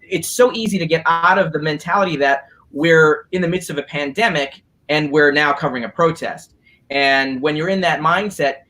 It's so easy to get out of the mentality that we're in the midst of a pandemic and we're now covering a protest. And when you're in that mindset,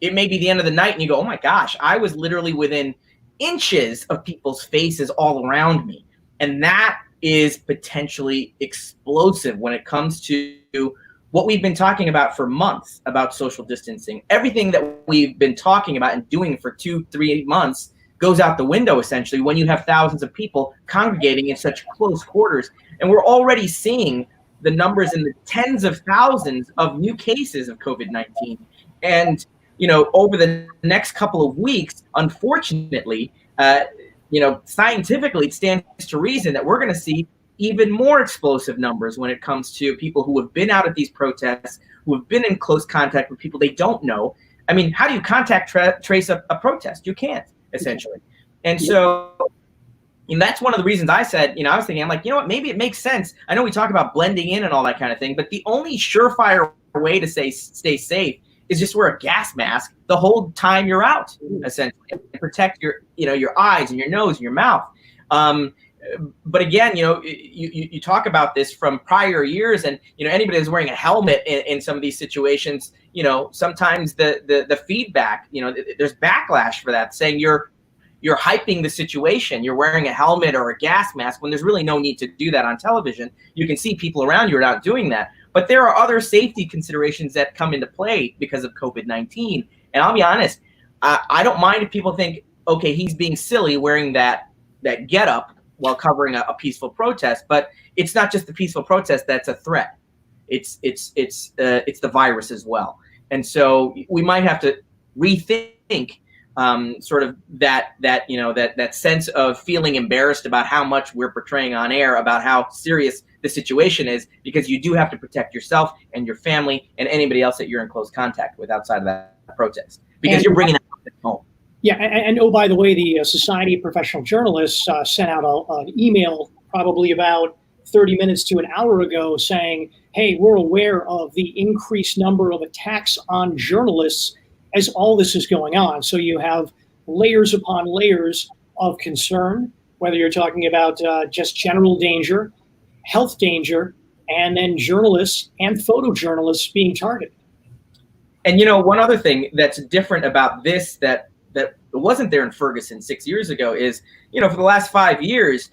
it may be the end of the night and you go, oh my gosh, I was literally within inches of people's faces all around me. And that is potentially explosive when it comes to what we've been talking about for months about social distancing. Everything that we've been talking about and doing for 2-3 months goes out the window, essentially, when you have thousands of people congregating in such close quarters. And we're already seeing the numbers in the tens of thousands of new cases of COVID-19. And, over the next couple of weeks, unfortunately, scientifically, it stands to reason that we're going to see even more explosive numbers when it comes to people who have been out at these protests, who have been in close contact with people they don't know. I mean, how do you contact trace a protest? You can't, essentially. And so that's one of the reasons I said, I was thinking, I'm like, what, maybe it makes sense. I know we talk about blending in and all that kind of thing, but the only surefire way to stay safe is just wear a gas mask the whole time you're out, essentially, and protect your eyes and your nose and your mouth. But again, you talk about this from prior years, and anybody that's wearing a helmet in some of these situations, sometimes the feedback, there's backlash for that, saying you're hyping the situation. You're wearing a helmet or a gas mask when there's really no need to do that on television. You can see people around you are not doing that. But there are other safety considerations that come into play because of COVID-19. And I'll be honest, I don't mind if people think, okay, he's being silly wearing that getup while covering a peaceful protest. But it's not just the peaceful protest that's a threat. It's the virus as well. And so we might have to rethink sort of that sense of feeling embarrassed about how much we're portraying on air, about how serious the situation is, because you do have to protect yourself and your family and anybody else that you're in close contact with outside of that protest, because you're bringing it home. Yeah, and oh, by the way, the Society of Professional Journalists sent out an email probably about 30 minutes to an hour ago saying, hey, we're aware of the increased number of attacks on journalists as all this is going on. So you have layers upon layers of concern, whether you're talking about just general danger, health danger, and then journalists and photojournalists being targeted. And one other thing that's different about this that wasn't there in Ferguson 6 years ago is, for the last 5 years,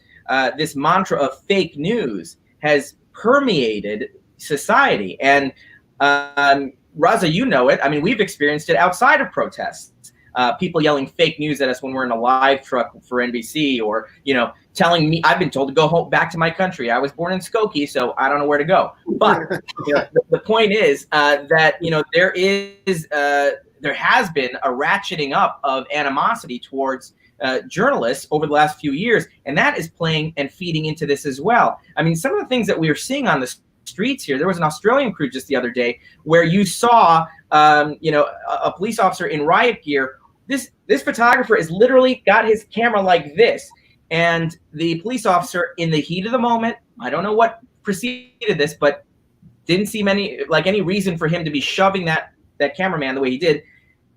this mantra of fake news has permeated society. And Raza, you know it. I mean, we've experienced it outside of protests. People yelling fake news at us when we're in a live truck for NBC, or, telling me, I've been told to go home back to my country. I was born in Skokie, so I don't know where to go. But the point is that, there has been a ratcheting up of animosity towards journalists over the last few years, and that is playing and feeding into this as well. I mean, some of the things that we are seeing on the streets here, there was an Australian crew just the other day where you saw, a police officer in riot gear. This photographer is literally got his camera like this, and the police officer, in the heat of the moment, I don't know what preceded this, but didn't seem any reason for him to be shoving that cameraman the way he did,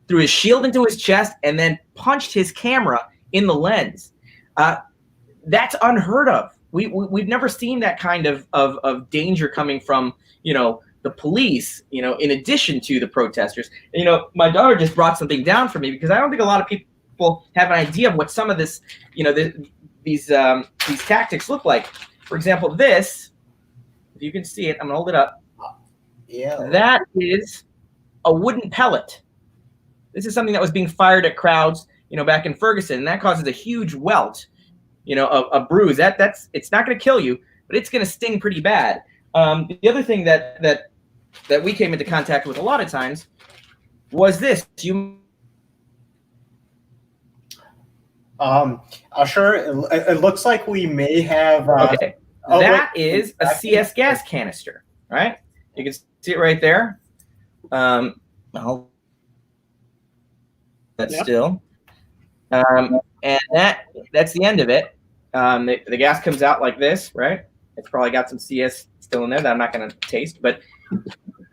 threw his shield into his chest and then punched his camera in the lens. That's unheard of we've never seen that kind of danger coming from, the police, in addition to the protesters. And, my daughter just brought something down for me, because I don't think a lot of people have an idea of what some of this, these tactics look like. For example, this, if you can see it, I'm gonna hold it up. Yeah. That is a wooden pellet. This is something that was being fired at crowds, back in Ferguson, and that causes a huge welt, a bruise. It's not going to kill you, but it's going to sting pretty bad. The other thing that we came into contact with a lot of times was this. Usher, it looks like we may have. Okay, that is a CS gas canister, right? You can see it right there. That's still, and that's the end of it. The gas comes out like this, right? It's probably got some CS still in there that I'm not going to taste, but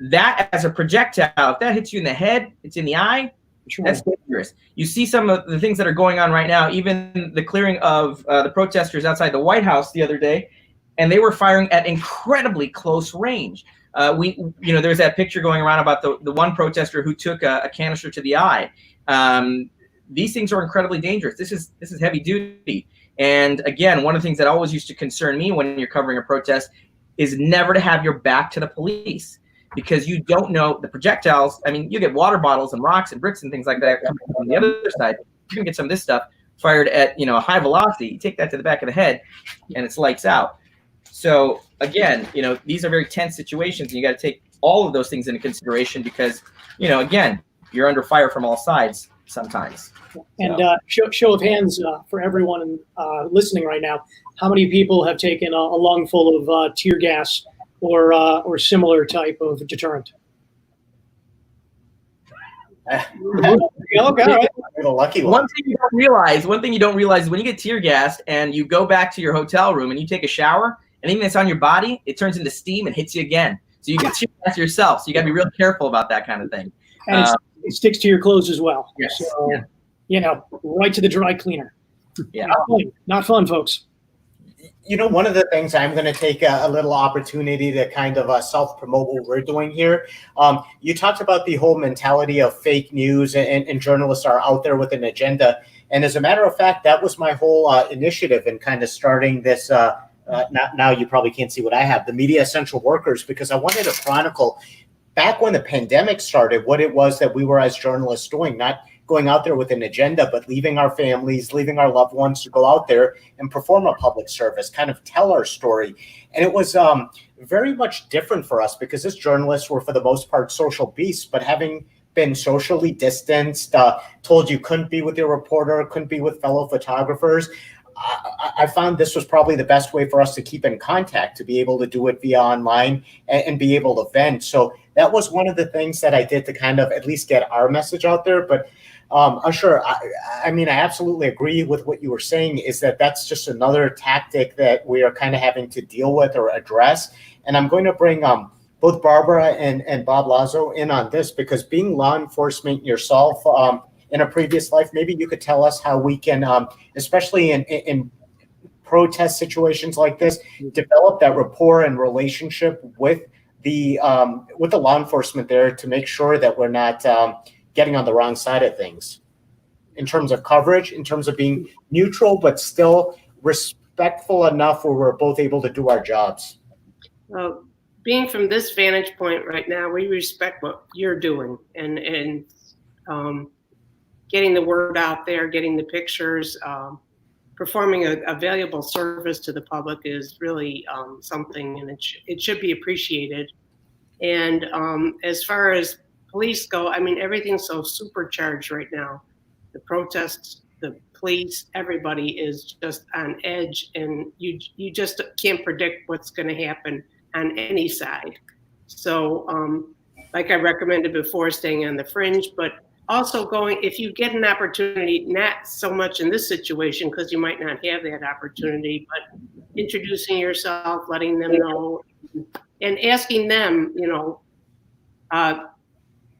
that as a projectile, if that hits you in the head, it's in the eye, that's dangerous. You see some of the things that are going on right now, even the clearing of the protesters outside the White House the other day, and they were firing at incredibly close range. There's that picture going around about the one protester who took a canister to the eye. These things are incredibly dangerous. This is heavy duty. And again, one of the things that always used to concern me when you're covering a protest is never to have your back to the police, because you don't know the projectiles. I mean, you get water bottles and rocks and bricks and things like that coming from the other side. You can get some of this stuff fired at, a high velocity. You take that to the back of the head and it's lights out. So again, these are very tense situations, and you got to take all of those things into consideration, because, again, you're under fire from all sides sometimes. And show of hands for everyone listening right now. How many people have taken a lungful of tear gas or similar type of deterrent? Okay, all right. Lucky one. One thing you don't realize is when you get tear gassed and you go back to your hotel room and you take a shower, anything that's on your body, it turns into steam and hits you again. So you get tear gas yourself. So you got to be real careful about that kind of thing. And it sticks to your clothes as well. Yes. So, right to the dry cleaner. Yeah. Not fun, folks. One of the things I'm going to take a little opportunity to kind of self-promote what we're doing here. You talked about the whole mentality of fake news and journalists are out there with an agenda. And as a matter of fact, that was my whole initiative in kind of starting this. Now you probably can't see what I have, the Media Essential Workers, because I wanted to chronicle back when the pandemic started, what it was that we were as journalists doing, not going out there with an agenda, but leaving our families, leaving our loved ones to go out there and perform a public service, kind of tell our story. And it was very much different for us, because as journalists were, for the most part, social beasts, but having been socially distanced, told you couldn't be with your reporter, couldn't be with fellow photographers, I found this was probably the best way for us to keep in contact, to be able to do it via online and be able to vent. So that was one of the things that I did to kind of at least get our message out there. But Usher, I mean, I absolutely agree with what you were saying, is that's just another tactic that we are kind of having to deal with or address. And I'm going to bring both Barbara and Bob Lazo in on this, because being law enforcement yourself, in a previous life, maybe you could tell us how we can, especially in protest situations like this, develop that rapport and relationship with the law enforcement there, to make sure that we're not getting on the wrong side of things in terms of coverage, in terms of being neutral, but still respectful enough where we're both able to do our jobs. Well, being from this vantage point right now, we respect what you're doing, and getting the word out there, getting the pictures, performing a valuable service to the public is really something, and it should be appreciated. And as far as police go, I mean, everything's so supercharged right now. The protests, the police, everybody is just on edge, and you just can't predict what's going to happen on any side. So like I recommended before, staying on the fringe, but also going, if you get an opportunity, not so much in this situation because you might not have that opportunity, but introducing yourself, letting them know, and asking them,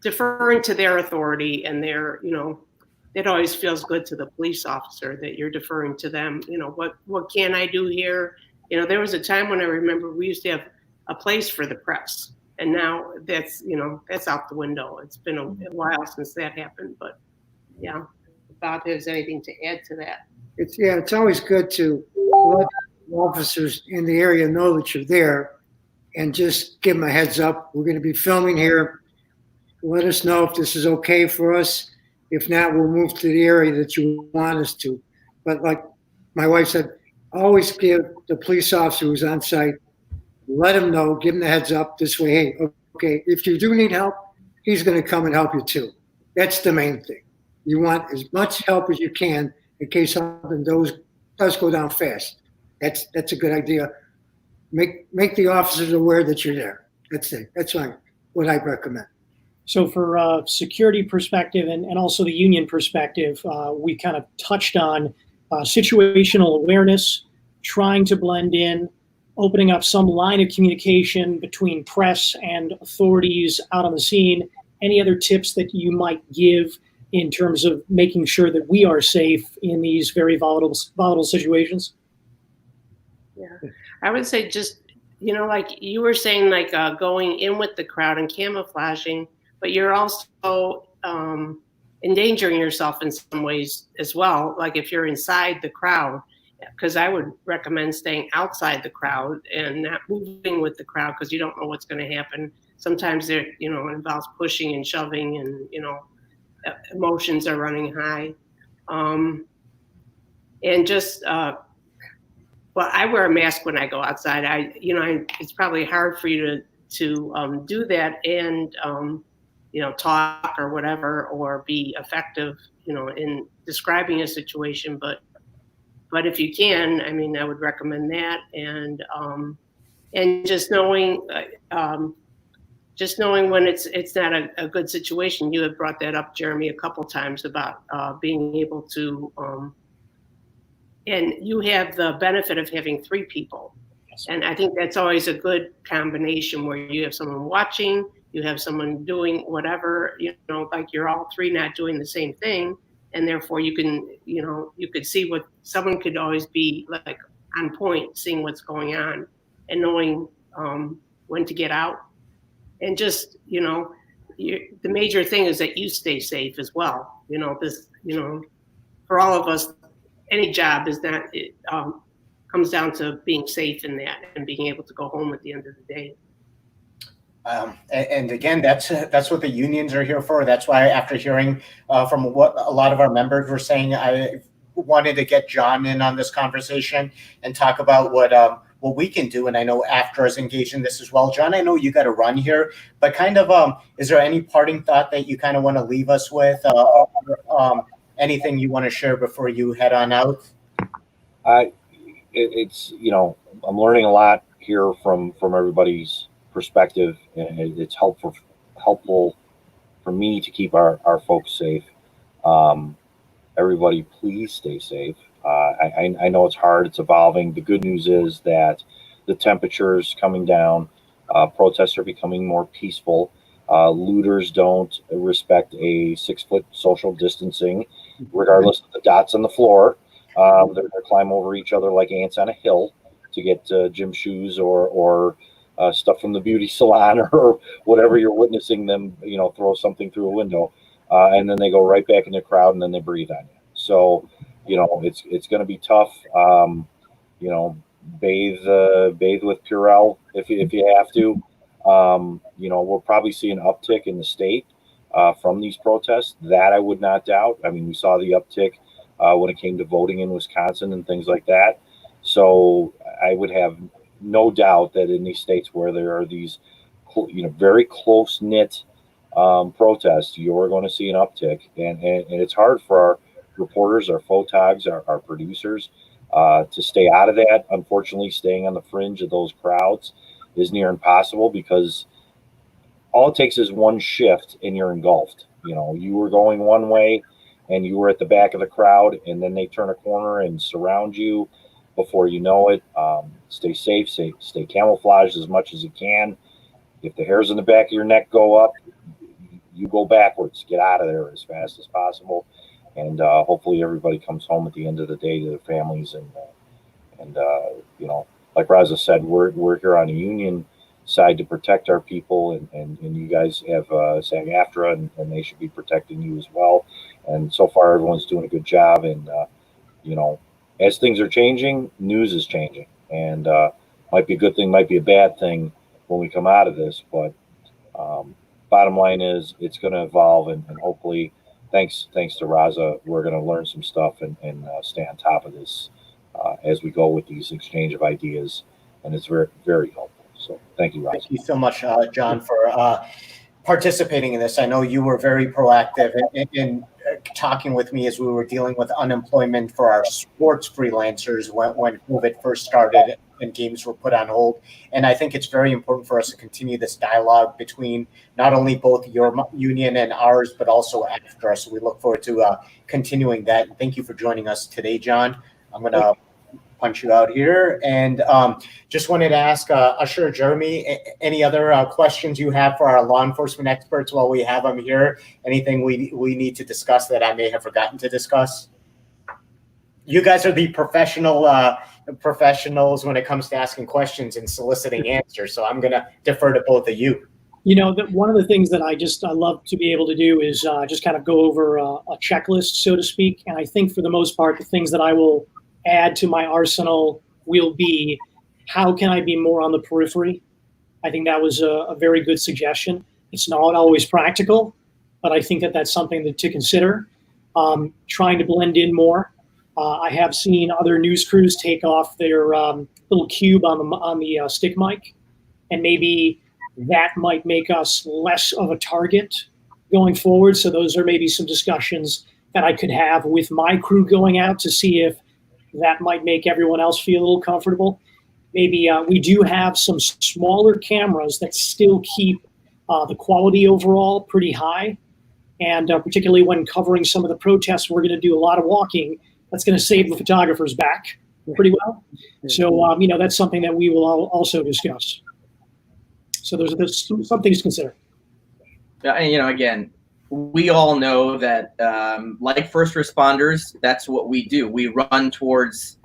deferring to their authority and their, it always feels good to the police officer that you're deferring to them. What can I do here? You know, there was a time when I remember we used to have a place for the press, and now that's, you know, that's out the window. It's been a while since that happened, but yeah, Bob has anything to add to that. It's always good to let officers in the area know that you're there and just give them a heads up. We're going to be filming here. Let us know if this is okay for us. If not, we'll move to the area that you want us to. But like my wife said, always give the police officer who's on site, let him know, give him the heads up this way. Hey, okay, if you do need help, he's going to come and help you too. That's the main thing. You want as much help as you can in case something does go down fast. That's a good idea. Make the officers aware that you're there. That's it. That's what I recommend. So for security perspective and also the union perspective, we kind of touched on situational awareness, trying to blend in, opening up some line of communication between press and authorities out on the scene. Any other tips that you might give in terms of making sure that we are safe in these very volatile situations? Yeah, I would say just, you know, like you were saying, like going in with the crowd and camouflaging, but you're also endangering yourself in some ways as well. Like if you're inside the crowd, because I would recommend staying outside the crowd and not moving with the crowd because you don't know what's going to happen. Sometimes it, you know, involves pushing and shoving, and you know, emotions are running high, and just. Well, I wear a mask when I go outside. It's probably hard for you to do that and you know, talk or whatever, or be effective, you know, in describing a situation. But if you can, I mean, I would recommend that, and just knowing when it's not a good situation. You had brought that up, Jeremy, a couple times about being able to. And you have the benefit of having 3 people. Yes. And I think that's always a good combination where you have someone watching, you have someone doing whatever, you know, like you're all 3 not doing the same thing. And therefore you can, you know, you could see what someone could always be like on point, seeing what's going on and knowing when to get out. And just, you know, the major thing is that you stay safe as well. You know, this, you know, for all of us, any job is that it comes down to being safe in that and being able to go home at the end of the day. And again, that's what the unions are here for. That's why after hearing from what a lot of our members were saying, I wanted to get John in on this conversation and talk about what we can do. And I know AFTRA is engaged in this as well. John, I know you got to run here, but kind of is there any parting thought that you kind of want to leave us with? Anything you want to share before you head on out? It's, you know, I'm learning a lot here from everybody's perspective, and it's helpful for me to keep our folks safe. Everybody, please stay safe. I know it's hard. It's evolving. The good news is that the temperature's coming down. Protests are becoming more peaceful. Looters don't respect a 6-foot social distancing, regardless of the dots on the floor. They're climb over each other like ants on a hill to get gym shoes or stuff from the beauty salon or whatever you're witnessing them, you know, throw something through a window, and then they go right back in the crowd and then they breathe on you. So, you know, it's going to be tough. You know, bathe with Purell if you have to. You know, we'll probably see an uptick in the state from these protests. That I would not doubt. I mean, we saw the uptick when it came to voting in Wisconsin and things like that. So I would have no doubt that in these states where there are these, you know, very close-knit protests, you're going to see an uptick. And it's hard for our reporters, our photogs, our producers to stay out of that. Unfortunately, staying on the fringe of those crowds is near impossible because all it takes is one shift and you're engulfed. You know, you were going one way and you were at the back of the crowd, and then they turn a corner and surround you before you know it. Stay safe, stay camouflaged as much as you can. If the hairs in the back of your neck go up, you go backwards. Get out of there as fast as possible. And hopefully everybody comes home at the end of the day to their families and you know, like Raza said, we're here on a union side to protect our people, and you guys have SAG-AFTRA, and they should be protecting you as well. And so far, everyone's doing a good job. And as things are changing, news is changing, and might be a good thing, might be a bad thing when we come out of this. But bottom line is, it's going to evolve, and hopefully, thanks to Raza, we're going to learn some stuff and stay on top of this as we go with these exchange of ideas, and it's very, very helpful. So thank you, Raza. Thank you so much, John, for participating in this. I know you were very proactive in talking with me as we were dealing with unemployment for our sports freelancers when COVID first started and games were put on hold. And I think it's very important for us to continue this dialogue between not only both your union and ours, but also after us. So we look forward to continuing that. And thank you for joining us today, John. I'm going to punch you out here. And just wanted to ask Usher, Jeremy, any other questions you have for our law enforcement experts while we have them here? Anything we need to discuss that I may have forgotten to discuss? You guys are the professionals when it comes to asking questions and soliciting answers. So I'm going to defer to both of you. One of the things that I love to be able to do is just kind of go over a checklist, so to speak. And I think for the most part, the things that I will add to my arsenal will be, how can I be more on the periphery? I think that was a very good suggestion. It's not always practical, but I think that that's something to consider. Trying to blend in more. I have seen other news crews take off their little cube on the stick mic, and maybe that might make us less of a target going forward. So those are maybe some discussions that I could have with my crew going out to see if that might make everyone else feel a little comfortable. Maybe we do have some smaller cameras that still keep the quality overall pretty high. And particularly when covering some of the protests, we're going to do a lot of walking. That's going to save the photographers back pretty well. So, that's something that we will also discuss. So there's some things to consider. And, again, we all know that, like first responders, that's what we do. We run towards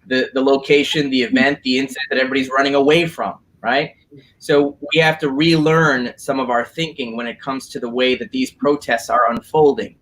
the location, the event, the incident that everybody's running away from, right? So we have to relearn some of our thinking when it comes to the way that these protests are unfolding.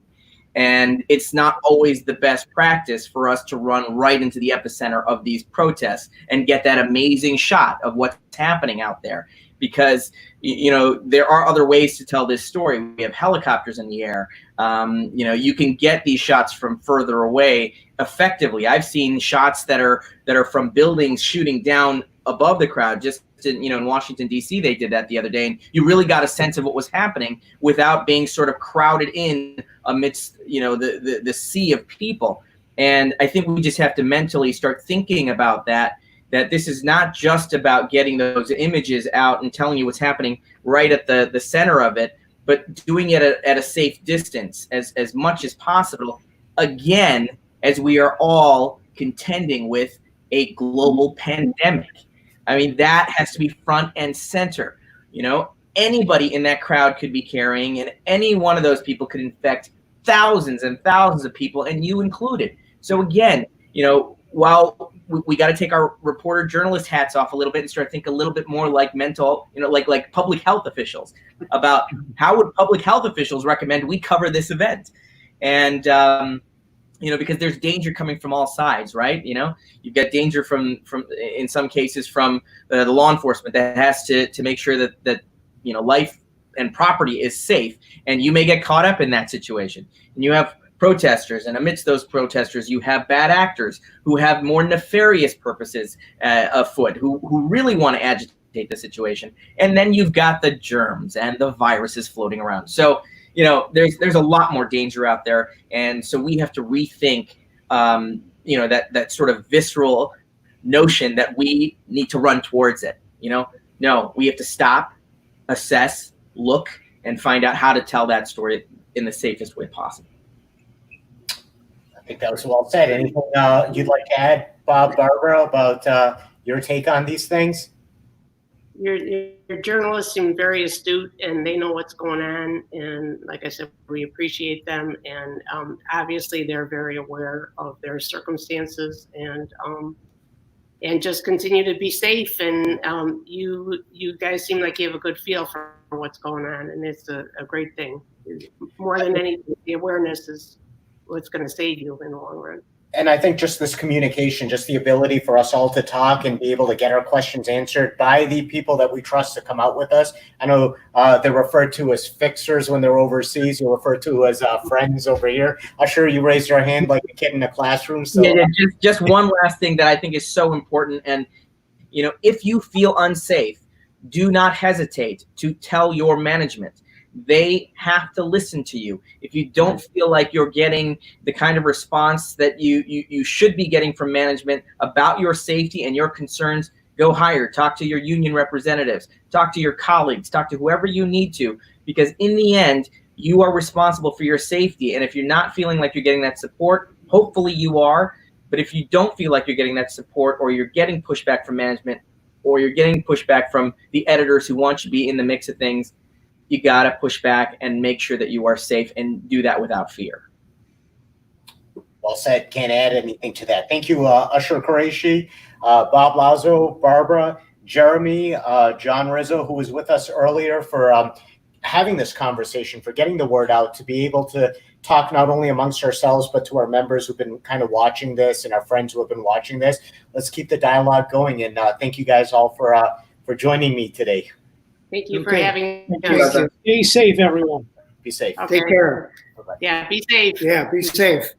And it's not always the best practice for us to run right into the epicenter of these protests and get that amazing shot of what's happening out there. Because, there are other ways to tell this story. We have helicopters in the air. You can get these shots from further away effectively. I've seen shots that are from buildings shooting down above the crowd. Just in Washington, D.C., they did that the other day. And you really got a sense of what was happening without being sort of crowded in amidst, the sea of people. And I think we just have to mentally start thinking about that this is not just about getting those images out and telling you what's happening right at the center of it, but doing it at a safe distance as much as possible, again, as we are all contending with a global pandemic. I mean, that has to be front and center. Anybody in that crowd could be carrying, and any one of those people could infect thousands and thousands of people, and you included. So again, while we got to take our reporter journalist hats off a little bit and start thinking a little bit more like like public health officials about how would public health officials recommend we cover this event. And, because there's danger coming from all sides, right? You've got danger from in some cases from the law enforcement that has to make sure that life and property is safe. And you may get caught up in that situation. And you have protesters, and amidst those protesters, you have bad actors who have more nefarious purposes afoot, who really want to agitate the situation. And then you've got the germs and the viruses floating around. So, there's a lot more danger out there. And so we have to rethink, that sort of visceral notion that we need to run towards it. No, we have to stop, assess, look, and find out how to tell that story in the safest way possible. I think that was well said. Anything you'd like to add, Bob, Barbara, about your take on these things? Your journalists seem very astute, and they know what's going on. And like I said, we appreciate them. And obviously, they're very aware of their circumstances. And and just continue to be safe. And you guys seem like you have a good feel for what's going on, and it's a great thing. More than anything, the awareness is what's going to save you in the long run. And I think just this communication, just the ability for us all to talk and be able to get our questions answered by the people that we trust to come out with us. I know they're referred to as fixers when they're overseas. You're referred to as friends over here. I'm sure you raised your hand like a kid in a classroom. So yeah, just one last thing that I think is so important. And, you know, if you feel unsafe, do not hesitate to tell your management. They have to listen to you. If you don't feel like you're getting the kind of response that you should be getting from management about your safety and your concerns, go higher. Talk to your union representatives. Talk to your colleagues. Talk to whoever you need to, because in the end, you are responsible for your safety. And if you're not feeling like you're getting that support, hopefully you are. But if you don't feel like you're getting that support, or you're getting pushback from management, or you're getting pushback from the editors who want you to be in the mix of things, you got to push back and make sure that you are safe, and do that without fear. Well said. Can't add anything to that. Thank you, Ash-har Quraishi, Bob Lazo, Barbara, Jeremy, John Rizzo, who was with us earlier, for having this conversation, for getting the word out, to be able to talk not only amongst ourselves, but to our members who've been kind of watching this and our friends who have been watching this. Let's keep the dialogue going. And thank you guys all for joining me today. Thank you for having us. Stay safe, everyone. Be safe. Okay. Take care. Yeah, be safe. Yeah, be safe.